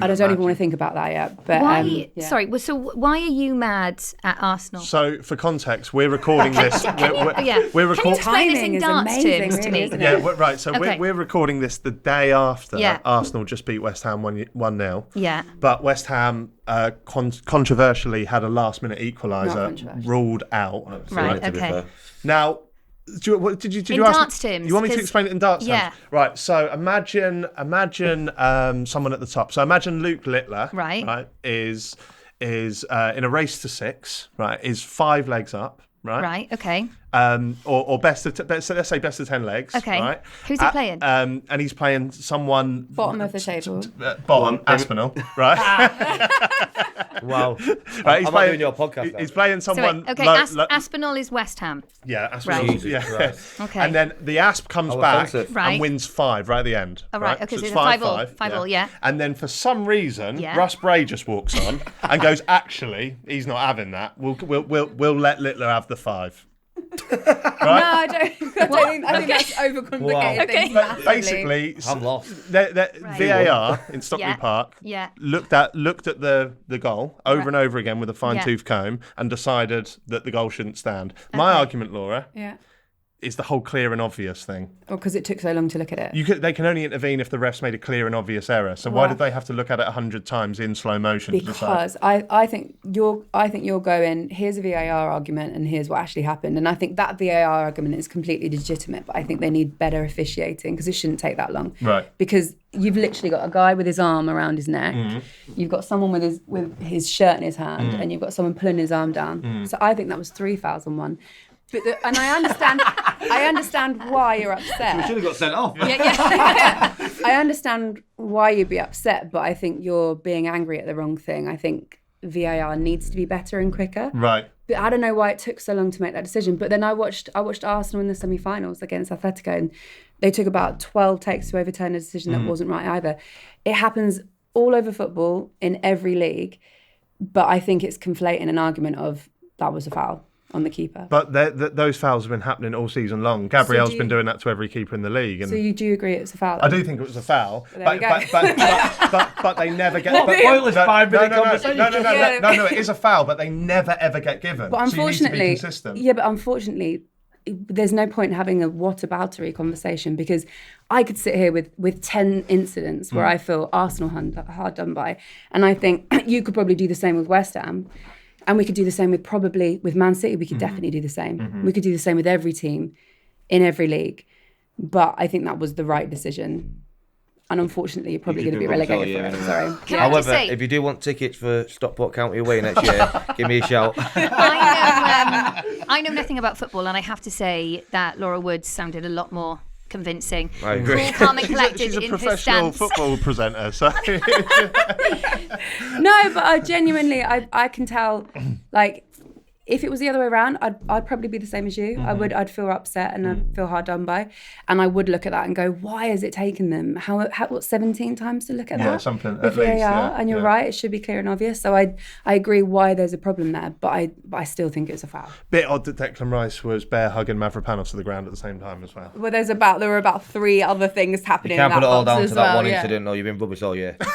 I don't even want to think about that yet. But Why? yeah. Sorry. So why are you mad at Arsenal? So, for context, we're recording this. We're Can you recording. explain this Timing in is darts amazing, terms to really, me? isn't it? Yeah, right. So Okay. we're recording this the day after Yeah. Arsenal just beat West Ham 1-0. Yeah. But West Ham controversially had a last-minute Not equaliser controversial. ruled out. Right. To be Okay. fair. Now, did you In ask? darts terms, You want me to 'cause- explain it in darts Yeah. terms? Right. So imagine someone at the top. So imagine Luke Littler. Right. Is in a race to 6. Right. Is 5 legs up. Right. Right. Okay. Or best of so let's say best of 10 legs. Okay. Right. Who's he playing? And he's playing someone Bottom of the table. bottom Aspinall. Right. Wow. Right. He's I'm not playing doing your podcast. He's playing So someone. wait. Okay. Aspinall is West Ham. Yeah, Aspinall. Right. Jesus Yeah. Christ. Okay. And then the Asp comes Oh, back offensive. Right. and wins 5 right at the end. Oh, right. Okay, so it's it's a 5-5, 5-5, yeah. And then for some reason, Yeah. Russ Bray just walks on and goes, actually, he's not having that. We'll let Littler have the 5. No, I don't. I think that's overcomplicated Wow. things. But massively. basically, I'm lost. VAR in Stockley Yeah. Park Yeah. looked at the goal over Right. and over again with a fine Yeah. tooth comb and decided that the goal shouldn't stand. My argument, Laura, Yeah. is the whole clear and obvious thing. Or because it took so long to look at it. They can only intervene if the refs made a clear and obvious error. So why Right. did they have to look at it 100 times in slow motion to decide? Because I think you're going, here's a VAR argument and here's what actually happened. And I think that VAR argument is completely legitimate, but I think they need better officiating because it shouldn't take that long. Right. Because you've literally got a guy with his arm around his neck, you've got someone with his shirt in his hand, and you've got someone pulling his arm down. So I think that was 3,001. But and I understand why you're upset. Should have got sent off. I understand why you'd be upset, but I think you're being angry at the wrong thing. I think VAR needs to be better and quicker. Right. But I don't know why it took so long to make that decision. But then I watched Arsenal in the semi-finals against Atletico, and they took about 12 takes to overturn a decision that wasn't right either. It happens all over football in every league, but I think it's conflating an argument of that was a foul on the keeper. But those fouls have been happening all season long. Gabriel's been doing that to every keeper in the league. And So you do agree it's a foul? I do think it was a foul, There we go. but they never get. What a pointless 5-minute conversation. No, it is a foul, but they never ever get given. But so you need to be unfortunately, consistent. yeah, but unfortunately, there's no point having a whataboutery conversation, because I could sit here with 10 incidents where I feel Arsenal hard done by, and I think you could probably do the same with West Ham, and we could do the same with Man City. We could definitely do the same. We could do the same with every team in every league. But I think that was the right decision. And unfortunately, you're probably going to be relegated for it. Sorry. However, if you do want tickets for Stockport County away next year, give me a shout. I know nothing about football, and I have to say that Laura Woods sounded a lot more convincing. I agree. Cool, calm and collected She's a in her professional stance. football presenter, so No, but I genuinely, I can tell, like, if it was the other way around, I'd probably be the same as you. I'd feel upset and I'd feel hard done by, and I would look at that and go, why has it taken them? What 17 times to look at that? Yeah, something With at VAR, least. Yeah, and you're right, it should be clear and obvious. So I agree why there's a problem there, but I still think it's a foul. Bit odd that Declan Rice was bear hugging Mavropanos to the ground at the same time as well. Well, there were about 3 other things happening. You can't in put it all box down as to that well, one yeah. incident, or you've been rubbish all year. Bit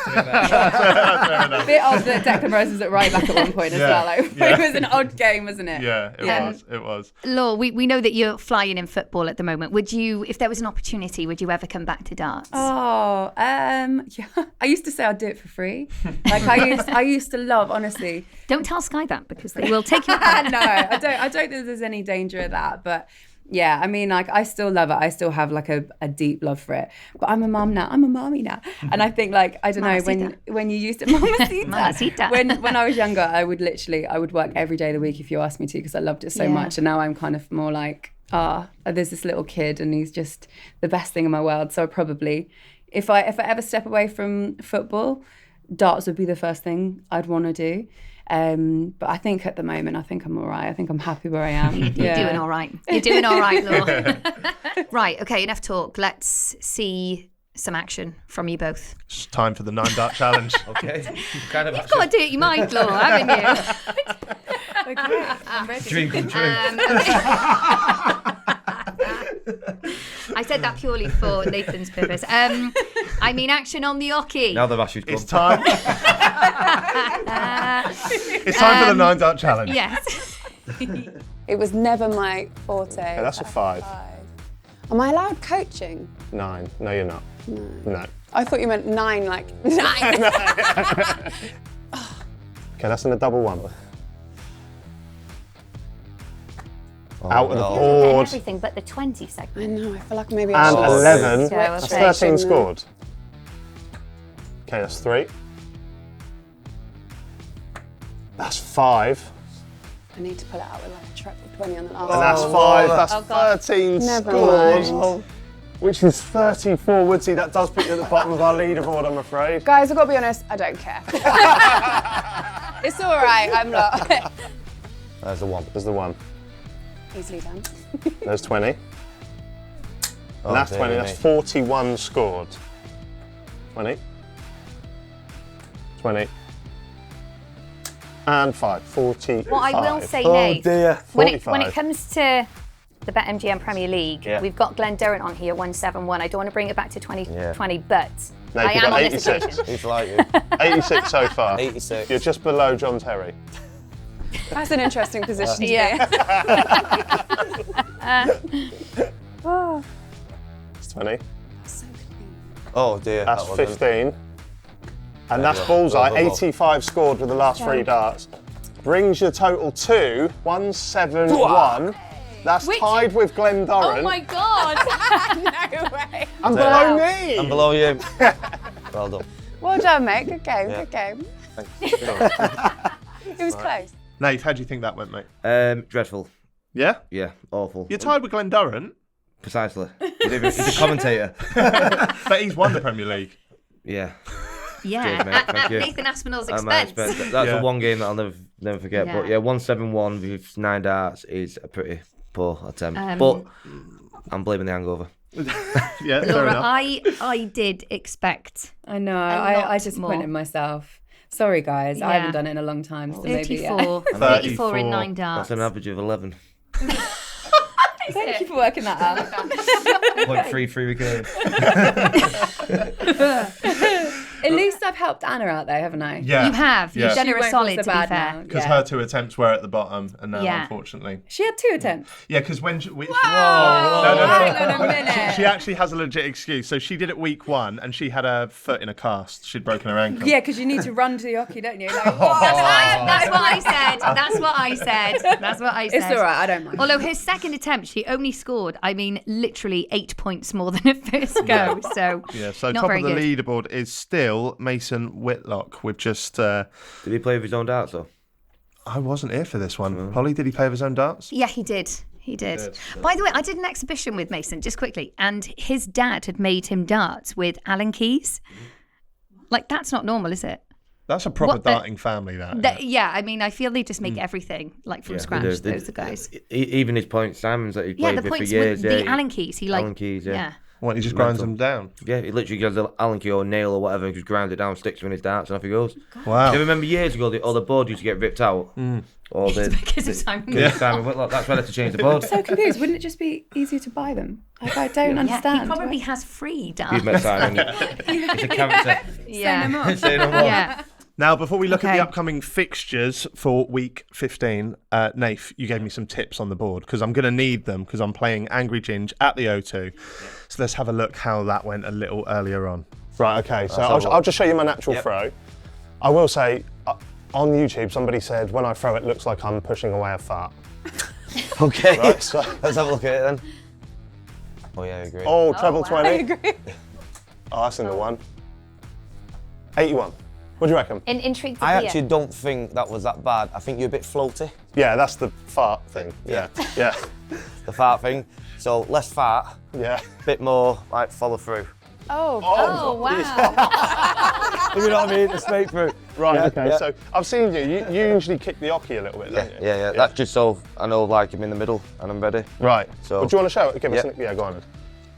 odd that Declan Rice was at right back at one point as well. Like, it was an odd game, wasn't it? Yeah, it was. Law, we know that you're flying in football at the moment. Would you, if there was an opportunity, would you ever come back to darts? Oh, yeah. I used to say I'd do it for free. Like I used to love, honestly. Don't tell Sky that, because they will take you apart. No, I don't think there's any danger of that. But yeah, I mean, like, I still love it. I still have like a deep love for it. But I'm a mum now. I'm a mommy now. And I think, like, I don't know, when you used to Mamacita. when I was younger, I would work every day of the week if you asked me to, because I loved it so much. And now I'm kind of more like, there's this little kid and he's just the best thing in my world. So I probably, if I ever step away from football, darts would be the first thing I'd want to do. But I think at the moment, I think I'm all right. I think I'm happy where I am. You're doing all right. You're doing all right, Law. Right, okay, enough talk. Let's see some action from you both. It's time for the 9 dart challenge. Okay. You've got to do it your mind, Law, haven't you? Okay, I'm ready. Dream come true. I said that purely for Nathan's purpose. I mean, action on the hockey. Now the rush is It's gone. time. It's time for the 9 dart challenge. Yes. It was never my forte. Okay, that's a 5. Am I allowed coaching? 9. No, you're not. No. I thought you meant 9, like 9. Okay, that's in a double 1. Out of the board. Everything but the 20 I segment. know, I feel like maybe I And should 11. switch That's it, 13 shouldn't I? scored. Okay, that's 3. That's 5. I need to pull it out with like a triple 20 on the last And that's one. 5. That's God. 13 Never scores. mind. Which is 34. Woodsy, that does put you at the bottom of our leaderboard, I'm afraid. Guys, I've got to be honest, I don't care. It's all right, I'm not. There's the 1. There's the 1. Easily done. There's 20. And that's dear 20. me. That's 41 scored. 20. 20. And 5. 45. What I will say, Oh Nate, dear. when 45. it comes to the BetMGM Premier League, Yeah. we've got Glenn Durrant on here, 171. I don't want to bring it back to 2020, but No, I you've am got on this 86. occasion. He's like you. 86 so far. 86. You're just below John Terry. That's an interesting position to be in. Yeah. It's 20. Oh dear. That's that wasn't- 15. And that's Yeah. bullseye. Go, go, go. 85 scored with the last 3 darts. Brings your total to 171. That's tied with Glenn Durrant. Oh my God. No way. And below me. I'm below you. Well done. Well done, mate. Good game, Yeah. good game. Thanks. It was close. Nate, how do you think that went, mate? Dreadful. Yeah? Yeah, awful. You're tied with Glenn Durrant, Precisely. He's a commentator. but he's won the Premier League. Yeah. Yeah, Cheers, mate. at Thank you. Nathan Aspinall's At my expense. expense. That's Yeah. the one game that I'll never forget. But Yeah. yeah, 171 with 9 darts is a pretty poor attempt. Um, but I'm blaming the hangover. Yeah, fair Laura, enough. I did expect I know. lot I disappointed more. myself. Sorry, guys. I Yeah. haven't done it in a long time. So maybe, 34, yeah. 34 in 9 That's darts. an average of 11. Thank you for working that out. 0.33 recurring. At least I've helped Anna out there, haven't I? Yeah. You have. Yeah. You've done She her a won't feel solid, so to be bad fair. now. Because Yeah. her 2 attempts were at the bottom, and now, Yeah. unfortunately. She had 2 attempts. Yeah, because when she, Whoa! no. Hang on a minute. She actually has a legit excuse. So she did it week 1, and she had her foot in a cast. She'd broken her ankle. Yeah, because you need to run to the hockey, don't you? Like, That's what I said. That's what I said. it's all right. I don't mind. Although her second attempt, she only scored, literally 8 points more than her first go. So, So not top very of the good. leaderboard is still Mason Whitlock with just. Did he play with his own darts though? I wasn't here for this one. Polly, did he play with his own darts? Yeah, he did. He did. By the way, I did an exhibition with Mason, just quickly, and his dad had made him darts with Allen keys. Like, that's not normal, is it? That's a proper What the- darting family, that. I feel they just make everything, like, from scratch, those are guys. Even his point Simons that he Yeah, played the with for points years. with the Allen keys. He, like, Allen keys, yeah. What, he just grinds them down? Yeah, he literally gives an Allen key or a nail or whatever and just grinds it down, sticks him in his darts, and off he goes. Wow. Do you remember years ago, the board used to get ripped out? Or Because of Simon. Simon Whitlock, that's why they had to change the board. So confused. Wouldn't it just be easier to buy them? Like, I don't Yeah, understand. he probably has free darts. You've met Simon. He's a character. Yeah. Say no more. Say no more. Yeah. Now, before we look at Okay. the upcoming fixtures for week 15, Nath, you gave me some tips on the board because I'm going to need them because I'm playing Angry Ginge at the O2. So let's have a look how that went a little earlier on. Right, okay, so I'll just show you my natural throw. I will say, on YouTube, somebody said when I throw it looks like I'm pushing away a fart. Okay, Right, so, let's have a look at it then. Oh yeah, I agree. oh, treble wow. 20. I agree. Oh, that's in the one. 81. What do you reckon? Intrigued to I hear. actually don't think that was that bad. I think you're a bit floaty, Yeah, that's the fart thing. Yeah, yeah, the fart thing. So less fart, yeah. bit more like follow through. Oh, wow. You know what I mean? The straight through. Right, Yeah, okay, yeah. so I've seen you usually kick the hockey a little bit, don't you? Yeah. That's just so I know like I'm in the middle and I'm ready. Right, So- well, do you want to show it? Give us Yeah. yeah, go on.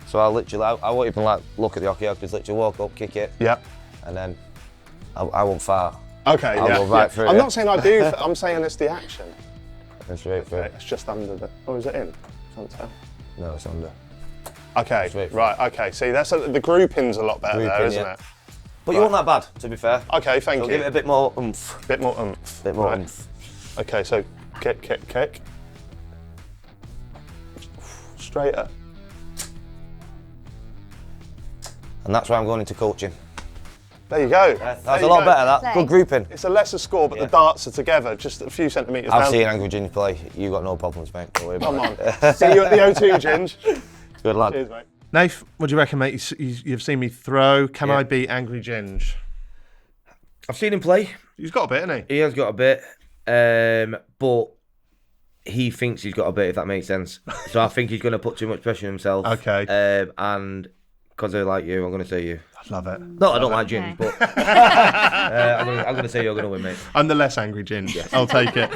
So I literally, I won't even like look at the hockey. I just literally walk up, kick it, Yeah. and then I won't fart. Okay, I'll yeah. go right yeah. through I'm it. not saying I do, I'm saying it's the action. And straight through. Okay, it's just under the, oh, is it in? Can't tell. No, it's under. Okay, Straight through. right, okay. See, the grouping's a lot better there, Grouping, isn't yeah. it? But you weren't that bad, to be fair. Okay, thank So you. give it a bit more oomph. Bit more oomph. Bit more Right. oomph. Okay, so kick. Straighter. And that's why I'm going into coaching. There you go. That's a lot better, that. Play. Good grouping. It's a lesser score, but Yeah. the darts are together, just a few centimetres I've down. seen Angry Ginge play. You got no problems, mate. Don't worry Come about on. it. See you at the O2, Ginge. Good lad. Cheers, mate. Nath, what do you reckon, mate? You've seen me throw. Can Yeah. I beat Angry Ginge? I've seen him play. He's got a bit, hasn't he? He has got a bit, but he thinks he's got a bit, if that makes sense. So I think he's going to put too much pressure on himself. Okay. And because I like you, I'm going to say you. I love it. No, I don't like Okay. Ginge, but I'm going to say you're going to win, mate. I'm the less angry Ginge. I'll take it.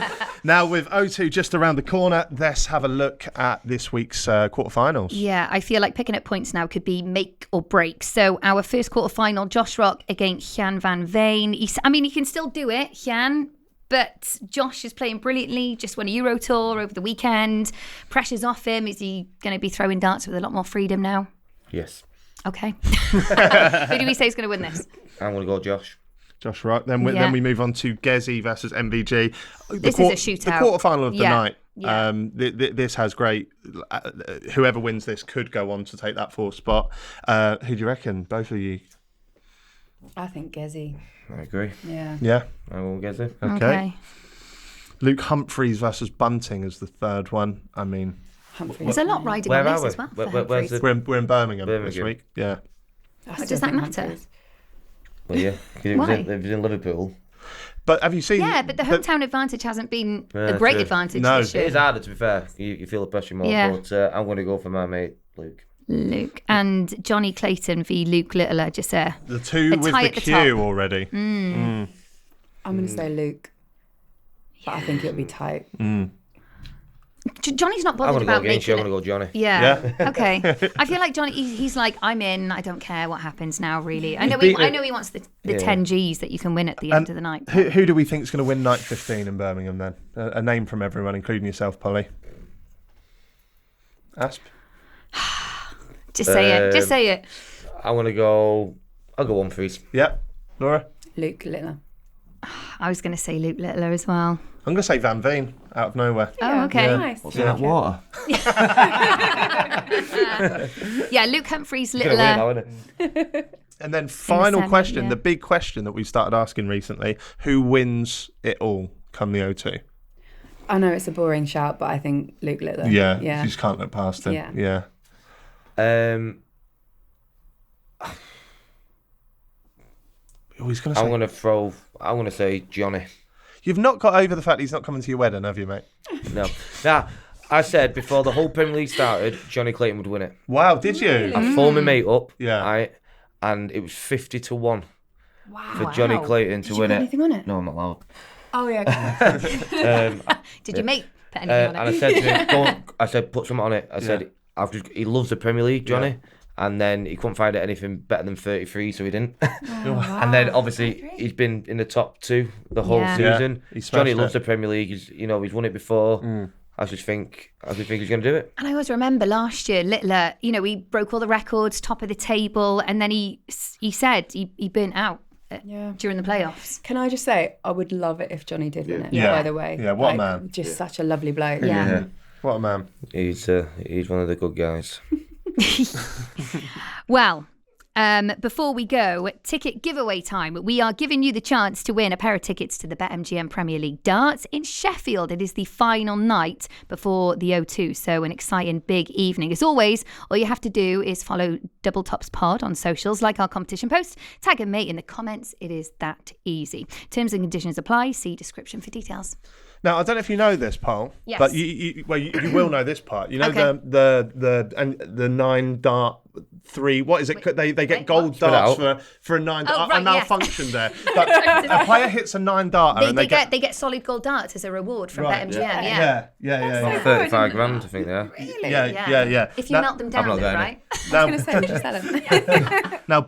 Now, with O2 just around the corner, let's have a look at this week's quarterfinals. Yeah, I feel like picking up points now could be make or break. So our first quarterfinal, Josh Rock against Jan van Veen. He can still do it, Jan, but Josh is playing brilliantly, just won a Euro Tour over the weekend. Pressure's off him. Is he going to be throwing darts with a lot more freedom now? Yes. Okay. Who do we say is going to win this? I'm going to go Josh. Josh Rock. Then we move on to Gezi versus MVG. This is a shootout. The quarterfinal of the Yeah. night. Yeah. This has great. Whoever wins this could go on to take that fourth spot. Who do you reckon? Both of you? I think Gezi. I agree. Yeah. Yeah. I will get it. Okay. Luke Humphreys versus Bunting is the third one. I mean, Humphrey. There's a lot riding Where on are this we? as well. Where's for the- Humphreys. we're in Birmingham this Birmingham. week. Yeah. Does that matter? Well, yeah. 'Cause it was Why? in Liverpool. But have you seen? Yeah, but the hometown advantage hasn't been a Yeah, great true. advantage No. this It year. is harder, to be fair. You feel the pressure more. Yeah. But I'm going to go for my mate, Luke. Luke and Johnny Clayton v Luke Littler, just there. The two A with tie the at the Q top. already. I'm going to say Luke. But I think it'll be tight. Johnny's not I'm bothered going to go about against you. making I'm going it. to go Johnny. Yeah. Okay. I feel like Johnny. He's like, I'm in. I don't care what happens now. Really. I know. beaten I it. know he wants the Yeah. 10 Gs that you can win at the end of the night. Who do we think is going to win night 15 in Birmingham then? A name from everyone, including yourself, Polly. Asp? Just say it. Just say it. I'm going to go... I'll go Humphreys. Yep. Laura? Luke Littler. I was going to say Luke Littler as well. I'm going to say Van Veen out of nowhere. Oh, okay. Nice. What's in that water? Yeah, Luke Humphries, Gonna win now, Littler. isn't it? And then final semi, question, yeah. the big question that we started asking recently, who wins it all come the O2? I know it's a boring shout, but I think Luke Littler. Yeah, Yeah. you just can't look past him. Yeah. He's going to say... I'm gonna say Johnny. You've not got over the fact he's not coming to your wedding, have you, mate? No. Nah, I said before the whole Premier League started, Johnny Clayton would win it. Wow, did you? I phoned my mate up, Yeah. right, and it was 50-1 for Johnny Clayton to Did you win put it. anything on it? No, I'm not allowed. Oh, yeah. Did you make put anything And on I it? said to him, I said, put something on it. I said, he loves the Premier League, Johnny. Yeah. And then he couldn't find anything better than 33, so he didn't. And then obviously he's been in the top 2 the whole season. he smashed Johnny loves it. the Premier League. He's won it before. I just think he's going to do it. And I always remember last year, Littler, he broke all the records, top of the table, and then he said he burnt out during the playoffs. Can I just say, I would love it if Johnny did win it, Yeah. by the way. Yeah, what a man. Just such a lovely bloke. Yeah. What a man. He's one of the good guys. Well, before we go, ticket giveaway time. We are giving you the chance to win a pair of tickets to the BetMGM Premier League Darts in Sheffield. It is the final night before the O2, so an exciting big evening. As always, all you have to do is follow Double Tops Pod on socials, like our competition post, tag a mate in the comments. It is that easy. Terms and conditions apply. See description for details. Now, I don't know if you know this, Paul, Yes. but you will know this part. You know Okay. the 9 dart 3. What is it? They get gold darts for a 9 dart. right, I malfunctioned there. But a player hits a 9 darter and They get solid gold darts as a reward from Right. BetMGM. Yeah. 35 grand, I think they are. Really? Yeah. If you melt them down, not though, going right? I was going to say, would you sell them? Now,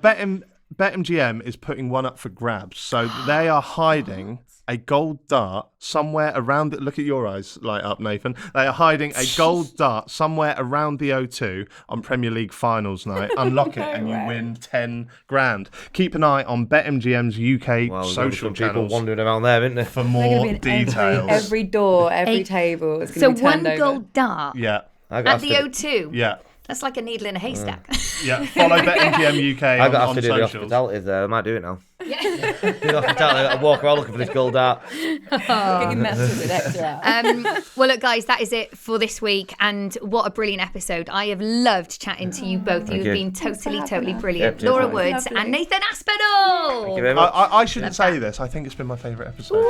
BetMGM is putting one up for grabs. So they are hiding a gold dart somewhere around look at your eyes light up, Nathan. They are hiding a gold dart somewhere around the O2 on Premier League finals night. Unlock it and you win 10 grand. Keep an eye on BetMGM's UK Well, social people channels wandering around there, isn't there? for They're more gonna be in details. Every door, every Eight. table. It's So going to be one turned over. gold dart Yeah. at the O2. Yeah. That's like a needle in a haystack. Yeah. Follow BetMGM UK I got on to do the socials. hospitality there. I might do it now. Do the hospitality. I walk around looking for this gold dart. Get your message with extra out. Well, look, guys, that is it for this week. And what a brilliant episode. I have loved chatting to you both. You've you. been Thanks for totally, having totally us. brilliant. Yeah, Laura lovely. Woods Lovely. and Nathan Aspinall. Thank you very much. I shouldn't say this. I think it's been my favourite episode.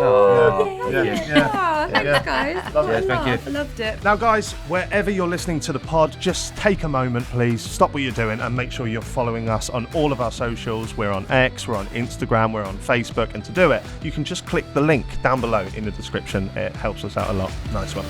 Thanks, guys. Yes, thank you. I loved it. Now, guys, wherever you're listening to the pod, just take a moment, please. Stop what you're doing and make sure you're following us on all of our socials. We're on X, we're on Instagram, we're on Facebook. And to do it, you can just click the link down below in the description. It helps us out a lot. Nice one.